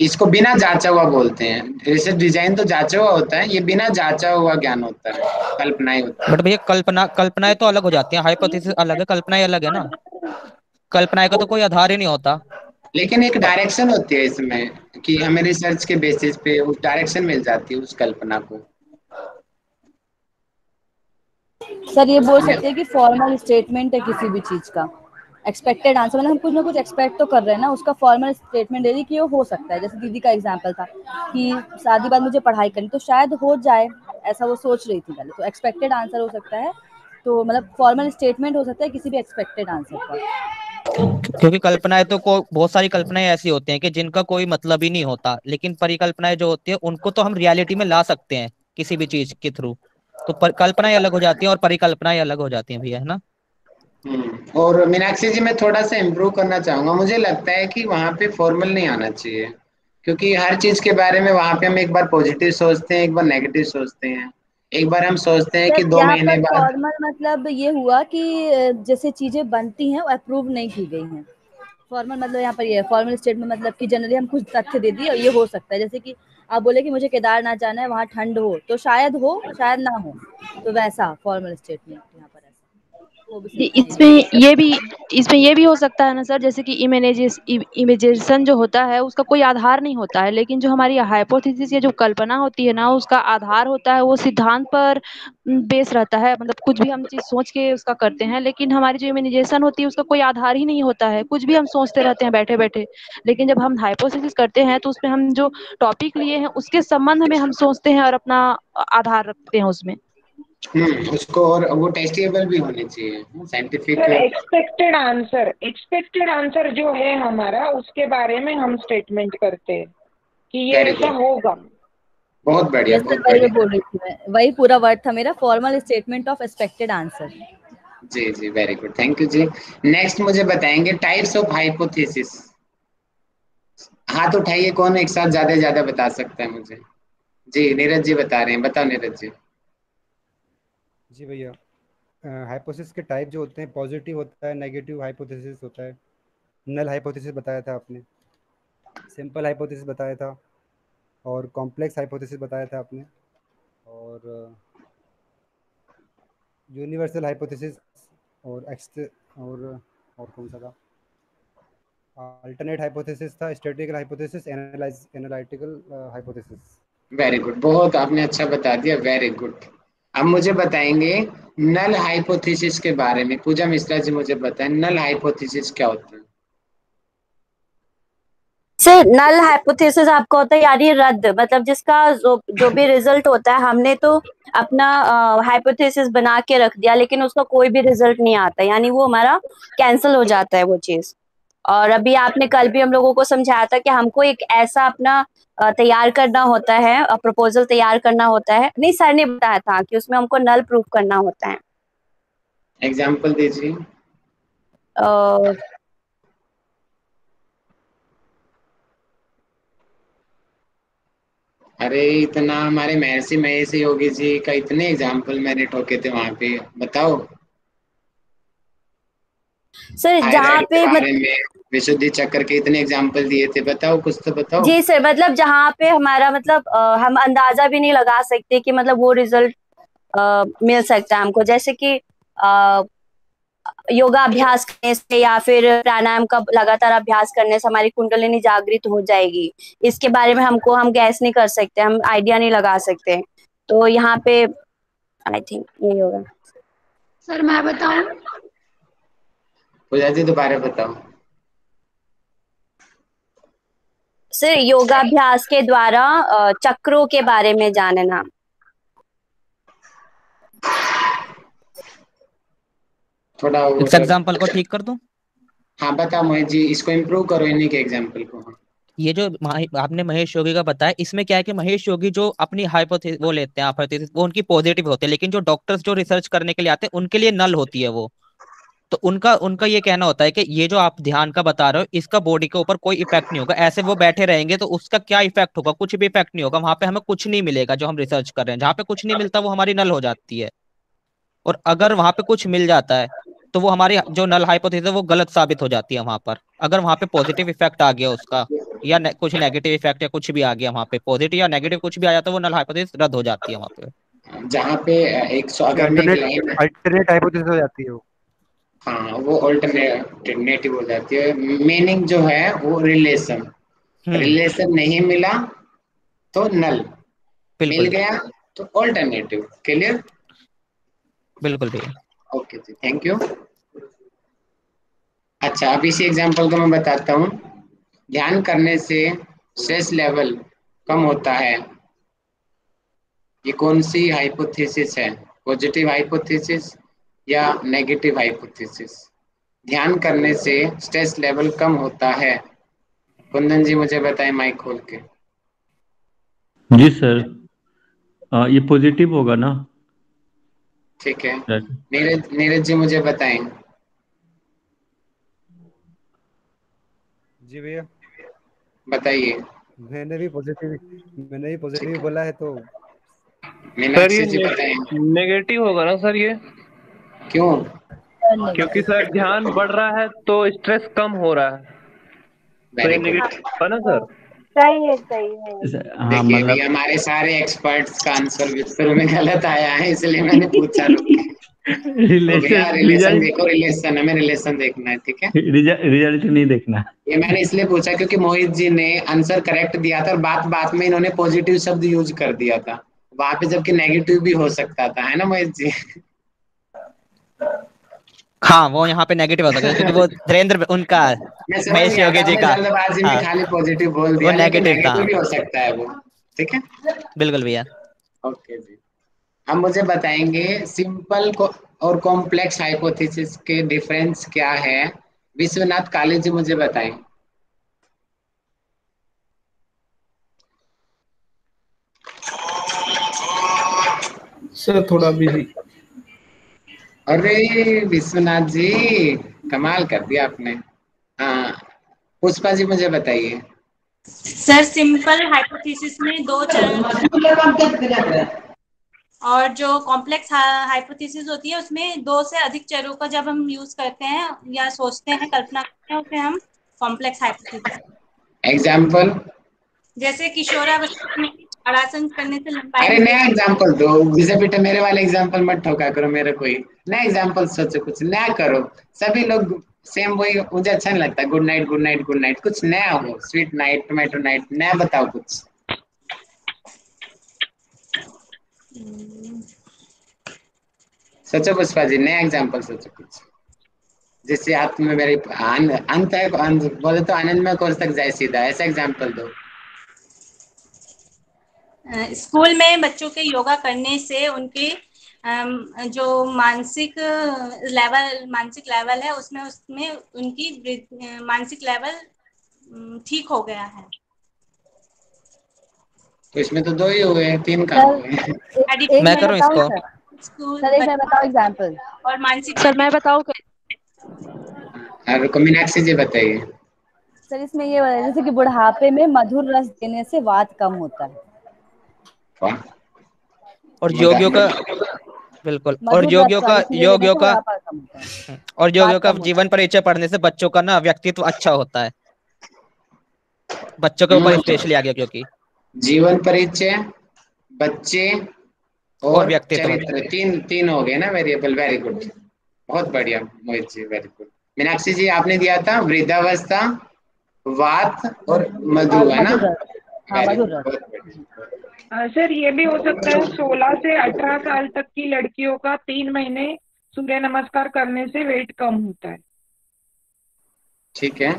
इसको बिना जांचा हुआ बोलते हैं। रिसर्च डिजाइन तो जांचा हुआ होता है, ये बिना जांचा हुआ ज्ञान होता है, कल्पनाएं होती बट भैया कल्पनाएं तो अलग हो जाती हैं, हाइपोथेसिस अलग है, कल्पनाएं अलग है ना। कल्पनाएं का तो कोई आधार ही नहीं होता। लेकिन एक डायरेक्शन होती है इसमें, कि हमें रिसर्च के बेसिस पे उस डायरेक्शन मिल जाती है उस कल्पना को। सर ये बोल सकते हैं कि फॉर्मल स्टेटमेंट है किसी भी चीज का, एक्सपेक्टेड आंसर, मतलब हम कुछ ना कुछ एक्सपेक्ट तो कर रहे हैं ना, उसका फॉर्मल स्टेटमेंट दे दी कि वो हो सकता है। जैसे दीदी का एग्जांपल था कि शादी बाद मुझे पढ़ाई करनी, तो शायद हो जाए, ऐसा वो सोच रही थी पहले, तो एक्सपेक्टेड आंसर हो सकता है। तो मतलब फॉर्मल स्टेटमेंट हो सकता है किसी भी एक्सपेक्टेड आंसर का। क्योंकि कल्पनाएं तो बहुत सारी कल्पनाएं ऐसी होती हैं कि जिनका कोई मतलब ही नहीं होता, लेकिन परिकल्पनाएं जो होती है उनको तो हम रियलिटी में ला सकते हैं किसी भी चीज के थ्रू। तो कल्पनाएं अलग हो जाती हैं और परिकल्पनाएं अलग हो जाती हैं भैया, है ना। और मीनाक्षी जी मैं थोड़ा सा इम्प्रूव करना चाहूंगा, मुझे लगता है कि वहाँ पे फॉर्मल नहीं आना चाहिए, क्योंकि हर चीज के बारे में वहाँ पे हम एक बार पॉजिटिव सोचते हैं, एक बार नेगेटिव सोचते हैं, एक बार हम सोचते हैं कि सर 2 यहाँ महीने पर बाद। फॉर्मल मतलब ये हुआ कि जैसे चीजें बनती हैं वो अप्रूव नहीं की गई हैं। फॉर्मल मतलब यहाँ पर ये फॉर्मल स्टेटमेंट मतलब कि जनरली हम कुछ तथ्य दे दिए और ये हो सकता है, जैसे कि आप बोले कि मुझे केदारनाथ जाना है, वहाँ ठंड हो, तो शायद हो शायद ना हो, तो वैसा फॉर्मल स्टेटमेंट यहाँ पर ऐसा हो भी सकता है। इसमें ये भी हो सकता है ना सर, जैसे कि इमेजिनेशन जो होता है उसका कोई आधार नहीं होता है, लेकिन जो हमारी हाइपोथेसिस या जो कल्पना होती है ना उसका आधार होता है, वो सिद्धांत पर बेस रहता है। मतलब कुछ भी हम चीज सोच के उसका करते हैं, लेकिन हमारी जो इमेजिनेशन होती है उसका कोई आधार ही नहीं होता है, कुछ भी हम सोचते रहते हैं बैठे बैठे। लेकिन जब हम हाइपोथेसिस करते हैं तो उसमें हम जो टॉपिक लिए हैं उसके संबंध में हम सोचते हैं और अपना आधार रखते हैं उसमें। उसको, और वो टेस्टेबल भी होने चाहिए, साइंटिफिक। सर एक्सपेक्टेड आंसर जो है हमारा, उसके बारे में हम स्टेटमेंट करते हैं कि ये ऐसा होगा। बहुत बढ़िया, यस सर, बहुत वही बढ़िया। बोल रही थी मैं, वही पूरा वर्ड था मेरा, formal statement of expected answer. जी जी, वेरी गुड, थैंक यू जी। नेक्स्ट मुझे बताएंगे टाइप्स ऑफ हाइपोथेसिस। हाथ उठाइए कौन एक साथ ज्यादा बता सकता है मुझे। जी नीरज जी बता रहे हैं, बताओ नीरज जी। जी भैया, हाइपोथेसिस के टाइप जो होते हैं, पॉजिटिव होता है, नेगेटिव हाइपोथेसिस होता है, नल हाइपोथेसिस बताया था आपने, सिंपल हाइपोथेसिस बताया था, और कॉम्प्लेक्स हाइपोथेसिस बताया था आपने, और यूनिवर्सल हाइपोथेसिस, और और कौन सा था, अल्टरनेट हाइपोथेसिस था, statistical hypothesis, analytical hypothesis. Very good, बहुत आपने अच्छा बता दिया, वेरी गुड। अब मुझे बताएंगे नल हाइपोथेसिस के बारे में। पूजा मिश्रा जी मुझे बताएं नल हाइपोथेसिस क्या होता है। सर नल हाइपोथेसिस आपका होता है यानी रद्द, मतलब जिसका जो भी रिजल्ट होता है हमने तो अपना हाइपोथेसिस बना के रख दिया, लेकिन उसका कोई भी रिजल्ट नहीं आता, यानी वो हमारा कैंसिल हो जाता है वो चीज। और अभी आपने कल भी हम लोगों को समझाया था कि हमको एक ऐसा अपना तैयार करना होता है, प्रपोजल तैयार करना होता है, नहीं सर ने बताया था कि उसमें हमको नल प्रूफ करना होता है। एग्जाम्पल दीजिए। अरे इतना हमारे महर्षि महेश योगी जी का इतने एग्जाम्पल मैंने ठोके थे वहां पे, बताओ। सर जहाँ थायराइड के पे बारे में, विशुद्धि चक्र के इतने एग्जाम्पल दिए थे, बताओ कुछ तो बताओ। जी सर, मतलब जहाँ पे हमारा मतलब हम अंदाजा भी नहीं लगा सकते कि मतलब वो रिजल्ट मिल सकता है हमको, जैसे कि योगा अभ्यास करने से या फिर प्राणायाम का लगातार अभ्यास करने से हमारी कुंडलिनी जागृत हो जाएगी, इसके बारे में हम गैस नहीं कर सकते, हम आइडिया नहीं लगा सकते। तो यहाँ पे आई थिंक यही होगा। सर मैं बताऊं? पूजा जी दोबारा बताओ। सर योगाभ्यास के द्वारा चक्रों के बारे में जानना। थोड़ा इस एग्जाम्पल को ठीक कर दूं? हाँ बताओ मोहित जी, इसको इम्प्रूव करो इन्हीं के एग्जाम्पल को। ये जो आपने महेश योगी का बताया, इसमें क्या है कि महेश योगी जो अपनी हाइपोथेसिस वो लेते हैं, हाइपोथेसिस वो उनकी पॉजिटिव होते हैं, लेकिन जो डॉक्टर्स जो रिसर्च करने के लिए आते हैं उनके लिए नल होती है वो। तो उनका उनका ये कहना होता है कि ये जो आप ध्यान का बता रहे हो इसका बॉडी के ऊपर कोई इफेक्ट नहीं होगा, ऐसे वो बैठे रहेंगे तो उसका क्या इफेक्ट होगा, कुछ भी इफेक्ट नहीं होगा, वहां पे हमें कुछ नहीं मिलेगा जो हम रिसर्च कर रहे हैं। जहाँ पे कुछ नहीं मिलता वो हमारी नल हो जाती है, और अगर वहां पे कुछ मिल जाता है तो वो हमारी जो नल हाइपोथेसिस है वो गलत साबित हो जाती है वहां पर। अगर वहां पे पॉजिटिव इफेक्ट आ गया उसका, या कुछ नेगेटिव इफेक्ट या कुछ भी आ गया वहां पे, पॉजिटिव या नेगेटिव कुछ भी आ जाता है, वो नल हाइपोथेसिस रद्द हो जाती है वहां पे। जहाँ पे अगर मैं एक लाइन, अल्टरनेट हाइपोथेसिस हो जाती है वो। हाँ वो ऑल्टरनेटिव हो जाती है। मीनिंग जो है वो रिलेशन नहीं मिला तो नल, मिल बिल्कुल गया तो ऑल्टरनेटिव। क्लियर? बिल्कुल भैया। ओके जी, थैंक यू। अच्छा, अब इसी एग्जांपल को मैं बताता हूँ। ध्यान करने से स्ट्रेस लेवल कम होता है। ये कौन सी हाइपोथेसिस है? पॉजिटिव हाइपोथेसिस या नेगेटिव हाइपोथेसिस? ध्यान करने से स्ट्रेस लेवल कम होता है। कुंदन जी मुझे बताएं माइक खोल के। जी सर, ये पॉजिटिव होगा ना? ठीक है, नीरज नीरज जी मुझे बताएं। जी भैया, बताइए। मैंने भी पॉजिटिव बोला है तो सर मीनाक्षी ये जी बताएं। नेगेटिव होगा ना सर ये? क्यों? क्योंकि सर ध्यान बढ़ रहा है तो स्ट्रेस कम हो रहा है, तो ये वेरी गुड। नेगेटिव है ना सर? सही है, सही है। हाँ देखिए मतलब भी हमारे सारे एक्सपर्ट्स का आंसर शुरू में गलत आया है, इसलिए मैंने पूछा रुक के। तो भैया रिलेशन रिलेशन रिजल्ट देखो, रिलेशन हमें रिलेशन देखना है, ठीक है। रिजल्ट नहीं देखना। ये मैंने इसलिए पूछा क्योंकि मोहित जी ने आंसर करेक्ट दिया था और बात बात में इन्होंने पॉजिटिव शब्द यूज कर दिया था वहां पे, जबकि नेगेटिव भी हो सकता था, है ना मोहित जी? हाँ, वो यहाँ पे नेगेटिव हो सकता है क्योंकि वो धीरेन्द्र उनका मैं समझ महेश गया योगी था, जी मैं का। जल्दबाजी में हाँ, खाली पॉजिटिव बोल वो दिया, लेकिन नेगेटिव था। नेगेटिव भी हो सकता है वो, ठीक है। बिल्कुल भैया। ओके जी, अब मुझे बताएंगे सिंपल को और कॉम्प्लेक्स हाइपोथेसिस के डिफरेंस क्या है? विश्वनाथ काले जी मुझे बताएं। सर थोड़ा बिजी। अरे विश्वनाथ जी, कमाल कर दिया आपने। हाँ, पुष्पा जी मुझे बताइए। सर सिंपल हाइपोथेसिस में 2 चरण और जो कॉम्प्लेक्स हाइपोथेसिस होती है उसमें 2 से अधिक चरों का जब हम यूज करते हैं या सोचते हैं, कल्पना करते हैं, उसे हम कॉम्प्लेक्स हाइपोथेसिस। एग्जाम्पल? जैसे किशोरावस्था में ताड़ासन करने से लंबाई अरे में नया वृद्धि। एग्जाम्पल दो, घिसे पिटे मेरे वाले एग्जाम्पल मत ठोका करो मेरे कोई। नया एग्जाम्पल सोचो, कुछ नया करो। सभी लोग सेम वही, मुझे अच्छा नहीं लगता। Good night good night good night, कुछ नया हो। स्वीट नाइट, टोमेटो नाइट, नया बताओ कुछ। सोचो पुष्पा जी, नया एग्जाम्पल सोचो कुछ, जिससे आत्म में मेरी अंत है, बोले तो आनंद में कोर्स तक जाए सीधा, ऐसा एग्जाम्पल दो। स्कूल में बच्चों के योगा करने से उनके जो मानसिक लेवल है उसमें उनकी मानसिक लेवल ठीक हो गया है। तो इसमें तो 2 ही हुए, 3 कहाँ हुए? एक मैं मैं करूँ बताऊं इसको? सर? स्कूल सर एक मैं बताऊं एग्जाम्पल? और मानसिक। सर मैं बताऊं? और मीनाक्षी जी बताइए। सर इसमें ये है जैसे कि बुढ़ापे में मधुर रस देने से वात कम होता है। और योगियों का बिल्कुल, और मधुर रस वाली चीजें लेने से बुढ़ापा कम होता है। और योगियों वात का कम होता जीवन परिचय पढ़ने से बच्चों का ना व्यक्तित्व अच्छा होता है, बच्चों के ऊपर स्पेशली आ गया क्योंकि जीवन परिचय, बच्चे और और व्यक्तित्व। चरित्र, तीन हो गए ना वेरिएबल। वेरी गुड, बहुत बढ़िया मोहित जी, वेरी गुड। मीनाक्षी जी आपने दिया था वृद्धावस्था, वात और मधु, है ना? मधुर रस। हाँ, वेरी मधुर गुड, रस। बहुत बढ़िया। सर ये भी हो सकता है 16 से 18 साल तक की लड़कियों का 3 महीने सूर्य नमस्कार करने से वेट कम होता है। ठीक है,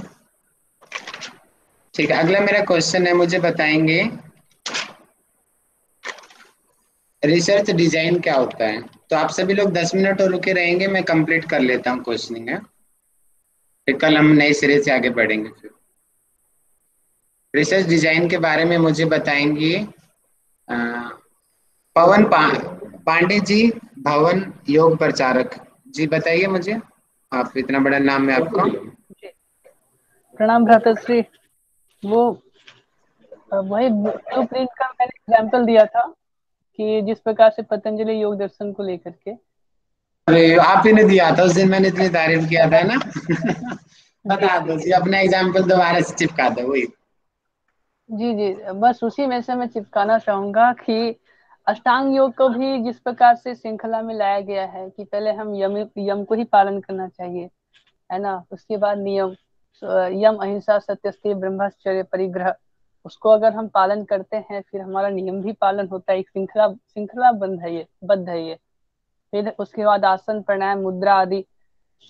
ठीक है। अगला मेरा क्वेश्चन है, मुझे बताएंगे रिसर्च डिजाइन क्या होता है? तो आप सभी लोग 10 मिनट और रुके रहेंगे, मैं कंप्लीट कर लेता हूँ क्वेश्चनिंग है, फिर कल हम नए सिरे से आगे बढ़ेंगे। फिर रिसर्च डिजाइन के बारे में मुझे बताएंगी अ, पवन पांडे जी, भवन योग प्रचारक जी। बताइए मुझे, आप इतना बड़ा नाम है आपका। प्रणाम भ्रातृश्री। वो वही ब्लूप्रिंट का मैंने एग्जांपल दिया था कि जिस प्रकार से पतंजलि योग दर्शन को लेकर के। अरे आप ही ने दिया था उस दिन, मैंने इतनी तारीफ किया था ना। बता दो जी, अपना एग्जाम्पल दोबारा से चिपका दो वही। जी जी, बस उसी में से मैं चिपकाना चाहूंगा कि अष्टांग योग को भी जिस प्रकार से श्रृंखला में लाया गया है कि पहले हम यम को ही पालन करना चाहिए, है ना। उसके बाद नियम, यम अहिंसा सत्यस्तेय ब्रह्मचर्य परिग्रह, उसको अगर हम पालन करते हैं फिर हमारा नियम भी पालन होता है। एक श्रृंखला बंध है ये। फिर उसके बाद आसन, प्राणायाम, मुद्रा आदि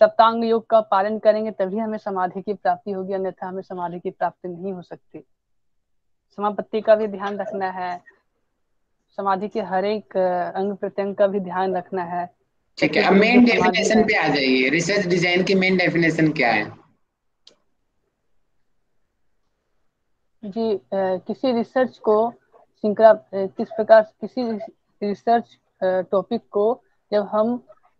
सप्तांग योग का पालन करेंगे तभी हमें समाधि की प्राप्ति होगी, अन्यथा हमें समाधि की प्राप्ति नहीं हो सकती। समापत्ति का भी ध्यान रखना है, समाधि के हर एक अंग प्रत्यंग का भी ध्यान रखना है। ठीक है, अब मेन डेफिनेशन पे आ जाइए। रिसर्च डिजाइन की मेन डेफिनेशन क्या है? जी, किसी रिसर्च को श्रृंखला किस प्रकार किसी रिसर्च टॉपिक को जब हम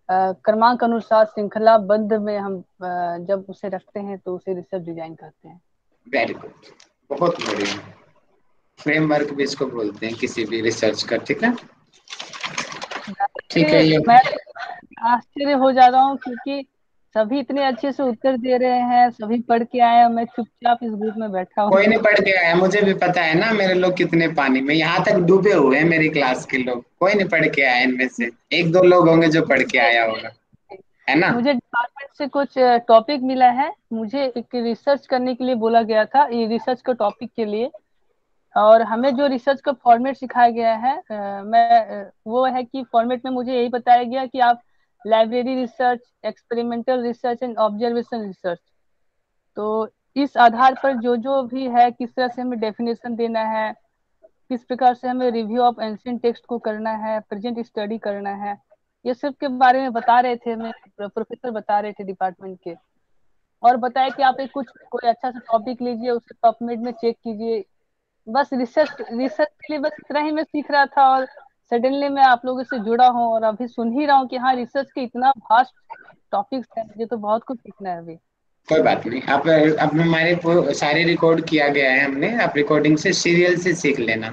क्रमांक अनुसार श्रृंखलाबद्ध में हम जब उसे रखते हैं तो उसे रिसर्च डिजाइन कहते हैं। वेरी गुड, बहुत बढ़िया। फ्रेमवर्क भी इसको बोलते हैं किसी भी रिसर्च का। ठीक है, ठीक है। ये मैं आश्चर्य हो जा रहा हूँ क्योंकि सभी इतने अच्छे से उत्तर दे रहे हैं, सभी पढ़ के आए हैं, मैं चुपचाप इस ग्रुप में बैठा हूँ। कोई नहीं पढ़ के आया, मुझे भी पता है ना मेरे लोग कितने पानी में यहाँ तक डूबे हुए हैं। मेरी क्लास के लोग कोई नहीं पढ़ के आया, इनमें से एक दो लोग होंगे जो पढ़ के आया होगा, है ना? मुझे डिपार्टमेंट से कुछ टॉपिक मिला है, मुझे एक रिसर्च करने के लिए बोला गया था, ये रिसर्च का टॉपिक के लिए, और हमें जो रिसर्च का फॉर्मेट सिखाया गया है वो है कि फॉर्मेट में मुझे यही बताया गया कि आप library research, experimental research and observation research, तो इस आधार पर जो जो भी है किस तरह से हमें डेफिनेशन देना है, किस प्रकार से हमें रिव्यू ऑफ एंशिएंट टेक्स्ट को करना है, प्रेजेंट स्टडी करना है, ये सब के बारे में बता रहे थे, मैं प्रोफेसर बता रहे थे डिपार्टमेंट के, और बताया कि आप एक कोई अच्छा सा टॉपिक लीजिए, उसे पबमेड में चेक कीजिए। बस रिसर्च के लिए बस इतना ही मैं सीख रहा था, और सडनली मैं आप लोगों से जुड़ा हूँ और अभी सुन ही रहा हूँ कि हाँ, रिसर्च के इतना वास्ट टॉपिक्स है, मुझे तो बहुत कुछ सीखना है अभी। कोई बात नहीं, आप हमारे सारे रिकॉर्ड किया गया है हमने, आप रिकॉर्डिंग से सीरियल से सीख लेना।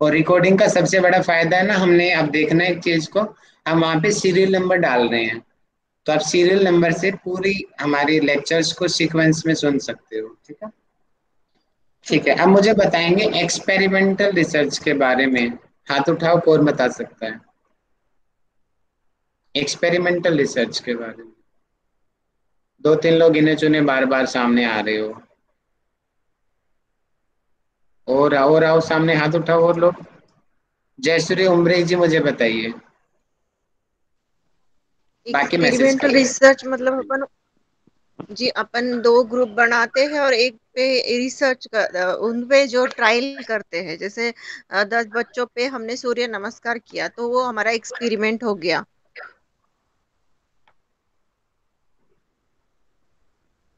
और रिकॉर्डिंग का सबसे बड़ा फायदा है ना, हमने अब देखना एक चीज को, हम वहाँ पे सीरियल नंबर डाल रहे हैं, तो आप सीरियल नंबर से पूरी हमारी लेक्चर्स को सीक्वेंस में सुन सकते हो। ठीक है, ठीक है। अब मुझे बताएंगे एक्सपेरिमेंटल रिसर्च के बारे में। हाथ उठाओ, कौन बता सकता है एक्सपेरिमेंटल रिसर्च के बारे में? दो तीन लोग गिने चुने बार बार सामने आ रहे हो। और आओ सामने, हाथ उठाओ और लोग। जयश्री उमरे जी, मुझे बताइए। बाकी मैसेज एक्सपेरिमेंटल रिसर्च मतलब अपन 2 ग्रुप बनाते हैं और एक पे रिसर्च उन पे जो ट्रायल करते हैं, जैसे 10 बच्चों पे हमने सूर्य नमस्कार किया तो वो हमारा एक्सपेरिमेंट हो गया।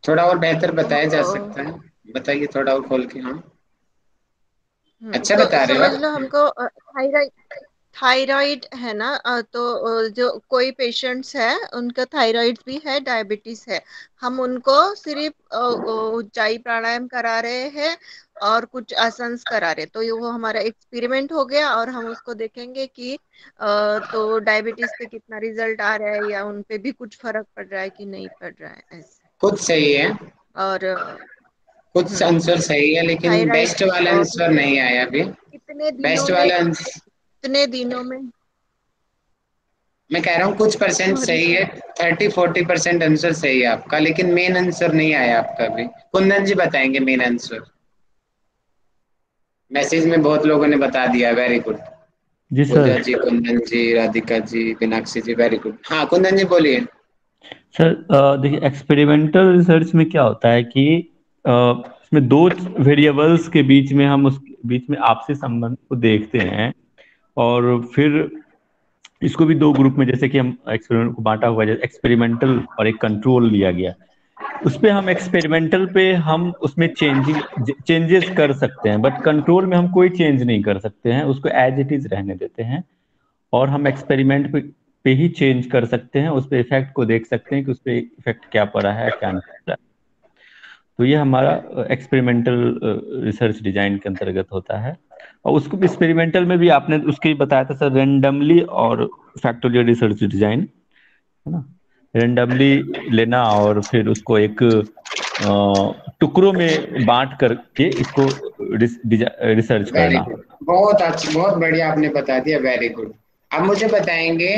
थोड़ा और बेहतर बताया जा सकता है, बताइए थोड़ा और खोल के। हाँ, अच्छा तो बता रहे समझ हो। लो हमको थायराइड है ना, तो जो कोई पेशेंट्स है उनका थायराइड भी है, डायबिटीज है, हम उनको सिर्फ ऊंचाई प्राणायाम करा रहे हैं और कुछ आसन करा रहे, तो ये वो हमारा एक्सपेरिमेंट हो गया, और हम उसको देखेंगे कि तो डायबिटीज पे कितना रिजल्ट आ रहा है या उन पे भी कुछ फर्क पड़ रहा है कि नहीं पड़ रहा है, ऐसे। कुछ सही है, और कुछ आंसर सही है, लेकिन थायराइड बेस्ट वाला आंसर नहीं आया अभी। बेस्ट वाला आंसर कितने दिनों में मैं कह रहा हूँ कुछ परसेंट सही है, 30-40% आंसर सही है आपका, लेकिन मेन आंसर नहीं आया आपका अभी। कुंदन जी बताएंगे मेन आंसर। मैसेज में बहुत लोगों ने बता दिया, वेरी गुड। जी पूजा सर। जी, कुंदन जी, राधिका जी, मीनाक्षी जी, वेरी गुड। हाँ कुंदन जी बोलिए। सर देखिए, एक्सपेरिमेंटल रिसर्च में क्या होता है कि इसमें दो वेरिएबल्स के बीच में हम उस बीच में आपसी संबंध को देखते हैं, और फिर इसको भी दो ग्रुप में, जैसे कि हम एक्सपेरिमेंट को बांटा हुआ है, जैसे एक्सपेरिमेंटल और एक कंट्रोल लिया गया। उस पे हम एक्सपेरिमेंटल पे हम उसमें चेंजेस कर सकते हैं, बट कंट्रोल में हम कोई चेंज नहीं कर सकते हैं, उसको एज इट इज रहने देते हैं, और हम एक्सपेरिमेंट पे ही चेंज कर सकते हैं, उस पे इफेक्ट को देख सकते हैं कि उस पे इफेक्ट क्या पड़ा है, क्या नहीं पड़ा। तो ये हमारा एक्सपेरिमेंटल रिसर्च डिजाइन के अंतर्गत होता है। और उसको भी एक्सपेरिमेंटल में भी आपने उसके बताया था सर, रेंडमली और फैक्टोरियल रिसर्च डिजाइन, है ना? रेंडमली लेना और फिर उसको एक टुकड़ों में बांट करके इसको रिसर्च वेरी करना। गुड, बहुत अच्छा, बहुत बढ़िया आपने बता दिया, वेरी गुड। अब मुझे बताएंगे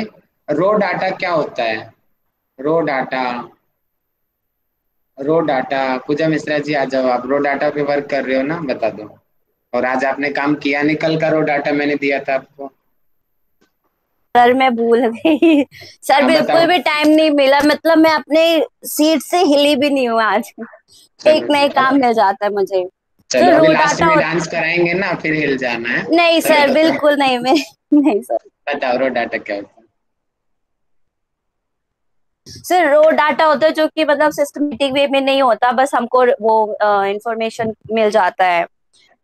रो डाटा क्या होता है? रो डाटा, रो डाटा। पूजा मिश्रा जी आ जाओ, आप रो डाटा पे वर्क कर रहे हो ना, बता दो। और आज आपने काम किया नहीं, कल का रो डाटा मैंने दिया था आपको। सर मैं भूल गई सर, हाँ, बिल्कुल बताओ। भी टाइम नहीं मिला, मतलब मैं अपने सीट से हिली भी नहीं हूँ आज। एक नए काम मिल जाता है मुझे। चलो सर अभी रो लास्ट डाटा में डांस कराएंगे ना, फिर हिल जाना है। नहीं चलो सर, बताओ। बिल्कुल नहीं, मैं नहीं सर। बताओ रो डाटा क्या होता है? सर रो डाटा होता है जो कि मतलब सिस्टमेटिक वे में नहीं होता, बस हमको वो इंफॉर्मेशन मिल जाता है।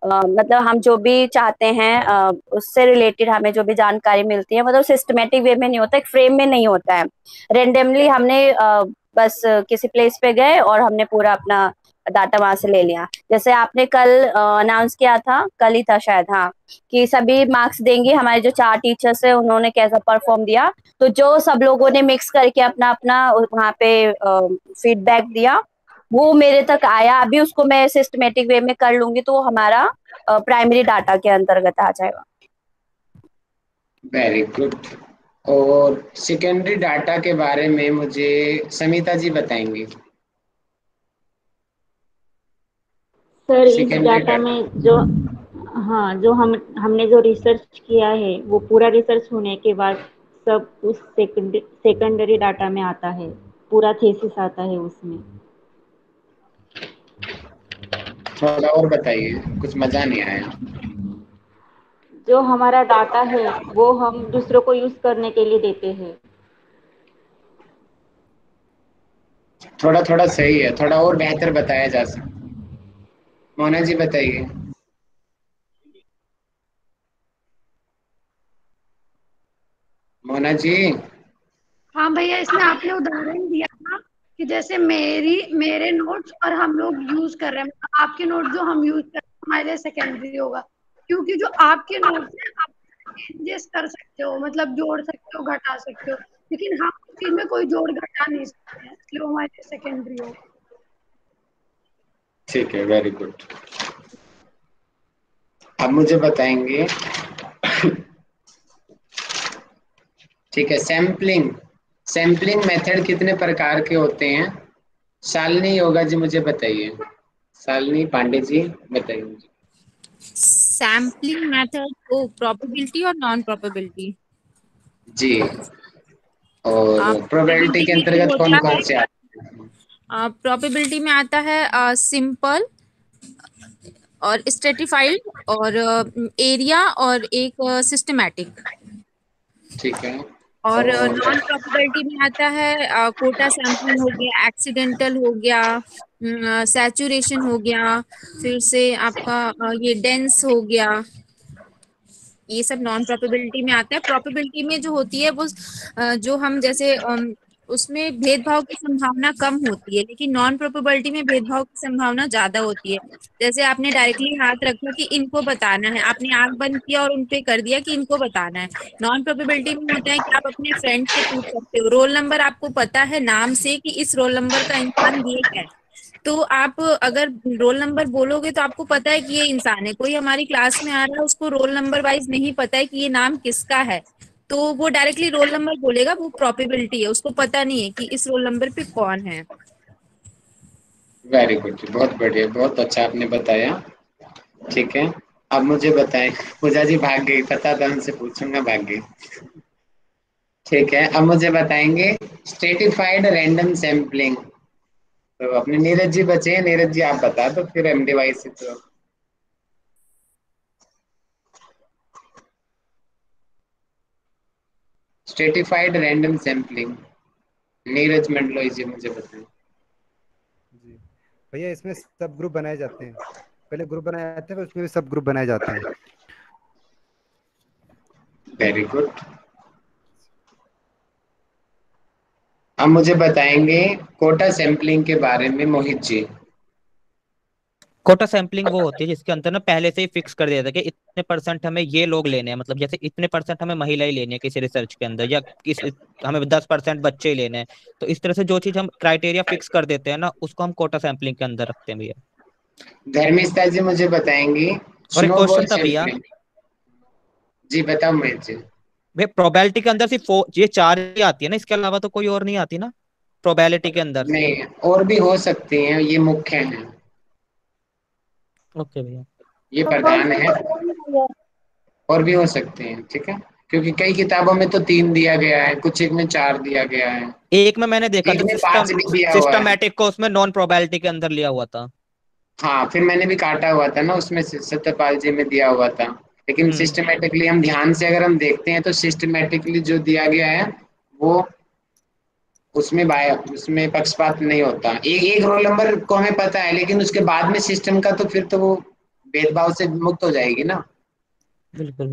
मतलब हम जो भी चाहते हैं उससे रिलेटेड हमें जो भी जानकारी मिलती है, मतलब सिस्टमेटिक वे में नहीं होता, एक फ्रेम में नहीं होता है। रेंडमली हमने बस किसी प्लेस पे गए और हमने पूरा अपना डाटा वहां से ले लिया। जैसे आपने कल अनाउंस किया था, कल ही था शायद, हाँ, कि सभी मार्क्स देंगे। हमारे जो 4 टीचर्स है उन्होंने कैसा परफॉर्म दिया, तो जो सब लोगों ने मिक्स करके अपना अपना वहाँ पे फीडबैक दिया, वो मेरे तक आया। अभी उसको मैं सिस्टमेटिक वे में कर लूंगी तो हमारा प्राइमरी डाटा के अंतर्गत आ जाएगा। Very good. और सेकेंडरी डाटा के बारे में मुझे समिता जी बताएंगी। सर इस सेकेंडरी डाटा डाटा। में जो, हाँ, जो हमने जो रिसर्च किया है वो पूरा रिसर्च होने के बाद सब उस सेकेंडरी डाटा में आता है, पूरा थीसिस आता है उसमें। थोड़ा और बताइए, कुछ मजा नहीं आया। जो हमारा डाटा है वो हम दूसरों को यूज करने के लिए देते हैं। थोड़ा थोड़ा सही है, थोड़ा और बेहतर बताया जा सकता। मोना जी बताइए। मोना जी। हाँ भैया, इसमें आपने उदाहरण दिया था कि जैसे मेरे नोट्स और हम लोग यूज कर रहे हैं, मतलब आपके नोट जो हम यूज कर रहे हैं हमारे लिए सेकेंडरी होगा, क्योंकि जो आपके नोट्स हैं आप चेंजेस कर सकते हो, मतलब जोड़ सकते हो, घटा सकते हो, लेकिन हम उस चीज में कोई जोड़ घटा नहीं सकते हैं, इसलिए वो हमारे लिए सेकेंडरी होगा। ठीक है, वेरी गुड। अब मुझे बताएंगे। ठीक है, सैम्पलिंग मेथड कितने प्रकार के होते हैं? शालिनी योगा जी मुझे बताइए। शालिनी पांडे जी बताइए मुझे। सैम्पलिंग मेथड को प्रोबेबिलिटी और नॉन प्रोबेबिलिटी। जी। और प्रोबेबिलिटी प्रोबेबिलिटी के में जो अंतर्गत कौन होता कौन है, से आते हैं? प्रोबेबिलिटी में आता है सिंपल और स्ट्रेटिफाइड और एरिया और एक सिस्टमैटिक। ठीक है। और और नॉन प्रोबेबिलिटी में आता है कोटा सैंपलिंग हो गया, एक्सीडेंटल हो गया, सैचुरेशन हो गया, फिर से आपका ये डेंस हो गया। ये सब नॉन प्रोबेबिलिटी में आता है। प्रोबेबिलिटी में जो होती है वो जो हम जैसे उसमें भेदभाव की संभावना कम होती है, लेकिन नॉन प्रोबेबिलिटी में भेदभाव की संभावना ज्यादा होती है। जैसे आपने डायरेक्टली हाथ रखा कि इनको बताना है, आपने आंख बंद किया और उनपे कर दिया कि इनको बताना है। नॉन प्रोबेबिलिटी में होता है कि आप अपने फ्रेंड से पूछ सकते हो, रोल नंबर आपको पता है नाम से कि इस रोल नंबर का इंसान ये है, तो आप अगर रोल नंबर बोलोगे तो आपको पता है कि ये इंसान है। कोई हमारी क्लास में आ रहा है, उसको रोल नंबर वाइज नहीं पता है कि ये नाम किसका है, तो वो डायरेक्टली रोल नंबर बोलेगा, वो प्रोबेबिलिटी है, उसको पता नहीं है कि इस रोल नंबर पे कौन है। वेरी गुड, बहुत बढ़िया, बहुत अच्छा आपने बताया। ठीक है, अब मुझे बताएं। पूजा जी भाग गई, पता था उनसे पूछूंगा, भाग गई। ठीक है, अब मुझे बताएंगे स्ट्रेटिफाइड रैंडम सैम्पलिंग। तो अपने नीरज जी बचे हैं, नीरज जी आप बता दो फिर एम डिवाइस से। तो stratified random sampling, Neeraj Mandloi ji मुझे बताएं। जी भैया, इसमें सब ग्रुप बनाए जाते हैं। पहले ग्रुप बनाए जाते हैं, फिर उसमें भी सब ग्रुप बनाए जाते हैं। Very good. अब मुझे बताएंगे कोटा सैम्पलिंग के बारे में, मोहित जी। कोटा सैंपलिंग वो होती है जिसके अंदर ना पहले से ही फिक्स कर दिया था कि इतने परसेंट हमें ये लोग लेने हैं, मतलब जैसे इतने परसेंट हमें महिलाएं लेनी है किसी रिसर्च के अंदर, या हमें 10% बच्चे ही लेने हैं। तो इस तरह से जो चीज हम क्राइटेरिया फिक्स कर देते हैं ना, उसको हम कोटा सैंपलिंग के अंदर रखते हैं भैया। धर्मिष्ठा जी मुझे बताएंगी और एक स्नोबॉल क्वेश्चन था भैया। सैम्पलिंग। जी बताओ मोहित जी। भैया प्रोबेबिलिटी के अंदर सिर्फ ये 4 ही आती है ना, इसके अलावा तो कोई और नहीं आती ना प्रोबेबिलिटी के अंदर? नहीं, और भी हो सकती हैं, ये मुख्य हैं। ओके भैया। ये तो कौन प्रधान सी है, कौन है? और भी हो सकते हैं। ठीक है, क्योंकि कई किताबों में तो 3 दिया गया है, कुछ एक में 4 दिया गया है, एक में मैंने देखा एक था में 5 भी दिया हुआ है। सिस्टमैटिक को उसमें नॉन प्रोबेबिलिटी के अंदर लिया हुआ था। हाँ, फिर मैंने भी काटा हुआ था ना, उसमें सत्यपाल जी में दिया हुआ था। लेकिन सिस्टमेटिकली हम ध्यान से अगर हम देखते हैं तो सिस्टमेटिकली जो दिया गया है वो उसमें पक्षपात नहीं होता। एक एक रोल नंबर को हमें पता है, लेकिन उसके बाद में सिस्टम का तो फिर तो वो भेदभाव से मुक्त हो जाएगी ना, बिल्कुल।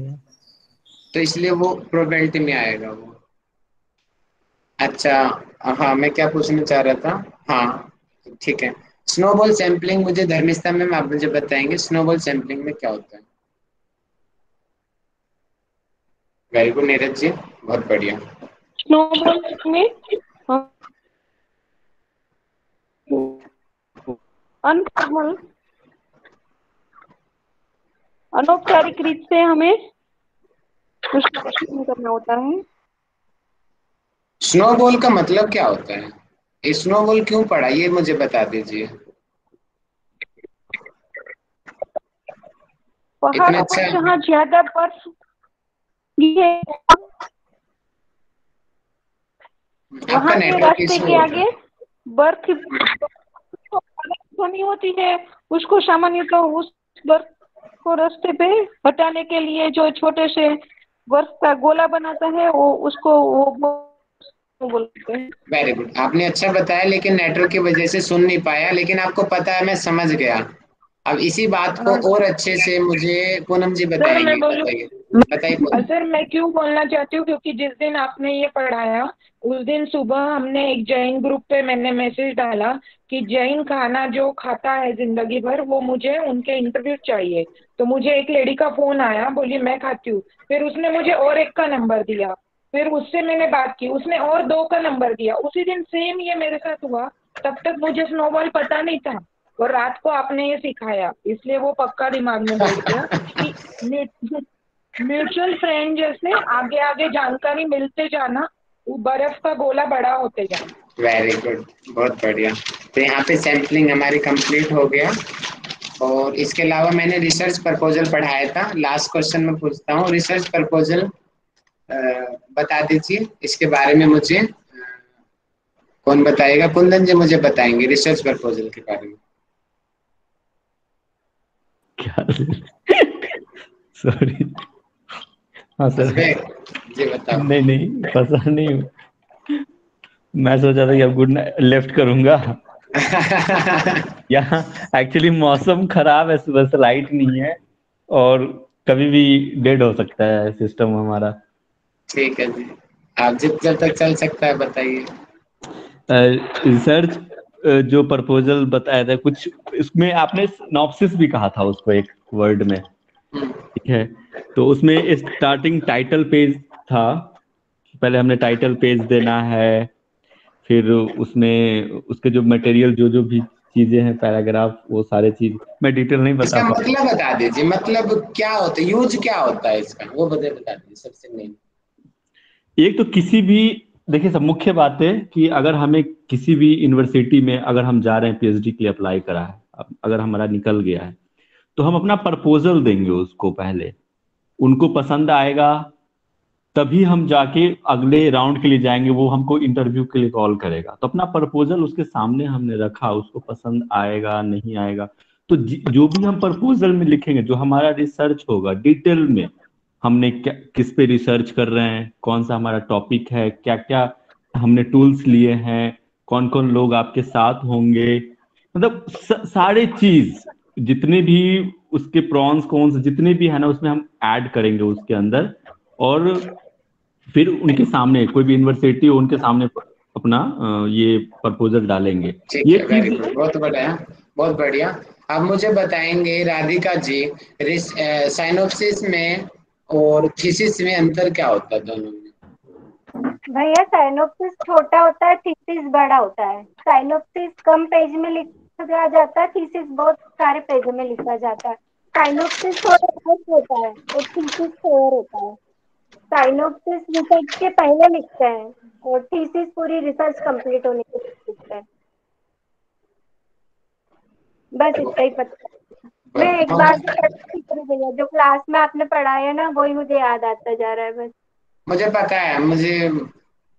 तो इसलिए वो प्रोबेबिलिटी में आएगा वो। अच्छा, हाँ, मैं क्या पूछना चाह रहा था, हाँ ठीक है। स्नोबॉल सैंपलिंग, मुझे धर्मिष्ठा मैम आप मुझे बताएंगे स्नोबॉल सैंपलिंग में क्या होता है? वेरी गुड नीरज जी, बहुत बढ़िया। स्नोबॉल में अनफॉर्मल अनौपचारिक रीत से हमें विश्लेषण करना होता है। स्नोबॉल का मतलब क्या होता है? स्नोबॉल क्यों पढ़ा, ये मुझे बता दीजिए। पहाड़ों में जहाँ ज्यादा बर्फ है वहाँ के रास्ते के आगे बर्फ कमी होती है, उसको सामान्यतः उस बर्फ को रास्ते पे हटाने के लिए जो छोटे से बर्फ का गोला बनाता है वो उसको वो बोलते हैं। वेरी गुड, आपने अच्छा बताया, लेकिन नेटवर्क की वजह से सुन नहीं पाया, लेकिन आपको पता है, मैं समझ गया। अब इसी बात को और अच्छे से मुझे पूनम जी बताएंगे। बताइए सर, मैं क्यों बोलना चाहती हूँ, क्योंकि जिस दिन आपने ये पढ़ाया उस दिन सुबह हमने एक जैन ग्रुप पे मैंने मैसेज डाला कि जैन खाना जो खाता है जिंदगी भर वो मुझे उनके इंटरव्यू चाहिए। तो मुझे एक लेडी का फोन आया, बोली मैं खाती हूँ। फिर उसने मुझे और एक का नंबर दिया, फिर उससे मैंने बात की, उसने और 2 का नंबर दिया। उसी दिन सेम ये मेरे साथ हुआ। तब तक मुझे स्नोबॉल पता नहीं था और रात को आपने ये सिखाया, इसलिए वो पक्का दिमाग में बैठ गया कि म्यूचुअल फ्रेंड जैसे आगे आगे जानकारी मिलते जाना, वो बर्फ का गोला बड़ा होते जाना। वेरी गुड, बहुत बढ़िया। तो यहाँ पे सैम्पलिंग हमारी कंप्लीट हो गया। और इसके अलावा मैंने रिसर्च प्रपोजल पढ़ाया था। लास्ट क्वेश्चन में पूछता हूँ, रिसर्च प्रपोजल बता दीजिए, इसके बारे में मुझे कौन बताएगा? कुंदन जी मुझे बताएंगे रिसर्च प्रपोजल के बारे में। सॉरी, हाँ सर। जी बताओ। नहीं पसंद नहीं, मैं सोचा था कि अब गुड नाइट लेफ्ट करूंगा। यहाँ एक्चुअली मौसम खराब है, सुबह से लाइट नहीं है और कभी भी डेड हो सकता है सिस्टम हमारा। ठीक है जी, आप जब तक चल सकता है बताइए। रिसर्च जो प्रपोजल बताया था, कुछ इसमें आपने सिनॉप्सिस भी कहा था उसको एक वर्ड में, ठीक है? तो उसमें स्टार्टिंग टाइटल पेज था, पहले हमने टाइटल पेज देना है, फिर उसमें उसके जो मटेरियल जो भी चीजें हैं, पैराग्राफ, वो सारे चीज मैं डिटेल नहीं बता इसका मतलब बता दीजिए, मतलब क्या होता है, यूज क्या होता है इसका, वो बता दीजिए सबसे मेन। एक तो किसी भी, देखिए सब मुख्य बात है कि अगर हमें किसी भी यूनिवर्सिटी में अगर हम जा रहे हैं, पीएचडी के लिए अप्लाई करा है, अगर हमारा निकल गया है, तो हम अपना प्रपोजल देंगे उसको पहले, उनको पसंद आएगा तभी हम जाके अगले राउंड के लिए जाएंगे, वो हमको इंटरव्यू के लिए कॉल करेगा। तो अपना प्रपोजल उसके सामने हमने रखा, उसको पसंद आएगा नहीं आएगा, तो जो भी हम प्रपोजल में लिखेंगे, जो हमारा रिसर्च होगा डिटेल में, हमने क्या किस पे रिसर्च कर रहे हैं, कौन सा हमारा टॉपिक है, क्या क्या हमने टूल्स लिए हैं, कौन कौन लोग आपके साथ होंगे, मतलब सारे चीज जितने भी उसके प्रॉन्स कॉन्स जितने भी है ना, उसमें हम ऐड करेंगे उसके अंदर। और फिर उनके सामने, कोई भी यूनिवर्सिटी हो उनके सामने अपना ये प्रपोजल डालेंगे। ठीक है, वेरी गुड, बहुत बढ़िया, बहुत बढ़िया। अब मुझे बताएंगे राधिका जी, साइनोप्सिस में और थीसिस में अंतर क्या होता है दोनों में? भैया साइनोप्सिस छोटा होता है, थीसिस बड़ा होता है। साइनोप्सिस कम पेज में लिखा जाता है, थीसिस बहुत सारे पेज में लिखा जाता है। साइनोप्सिस थोड़ा बहुत होता है और थीसिस कवर होता है। साइनोप्सिस रिसर्च के पहले लिखते हैं और थीसिस पूरी रिसर्च कंप्लीट होने के बाद लिखते हैं। बस इतना ही पता है। मैं एक बार भैया जो क्लास में आपने पढ़ाया ना, वही मुझे याद आता जा रहा है बस। मुझे पता है, मुझे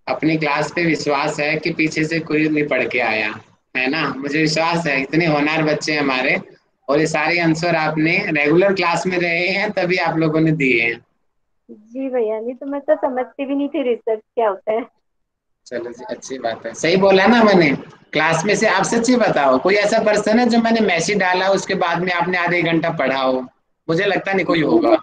अपनी क्लास पे विश्वास है कि पीछे से कोई नहीं पढ़ के आया है ना। मुझे विश्वास है, इतने होनहार बच्चे हैं हमारे, और ये सारे आंसर आपने रेगुलर क्लास में रहे हैं तभी आप लोगों ने दिए हैं। जी भैया, नहीं तो मैं तो समझती भी नहीं थी रिसर्च क्या होता है। चलो जी, अच्छी बात है, सही बोला ना मैंने। क्लास में से आप सच्ची बताओ, कोई ऐसा पर्सन है जो मैंने मैसेज डाला उसके बाद में आपने आधे घंटा पढ़ा हो? मुझे लगता नहीं कोई होगा।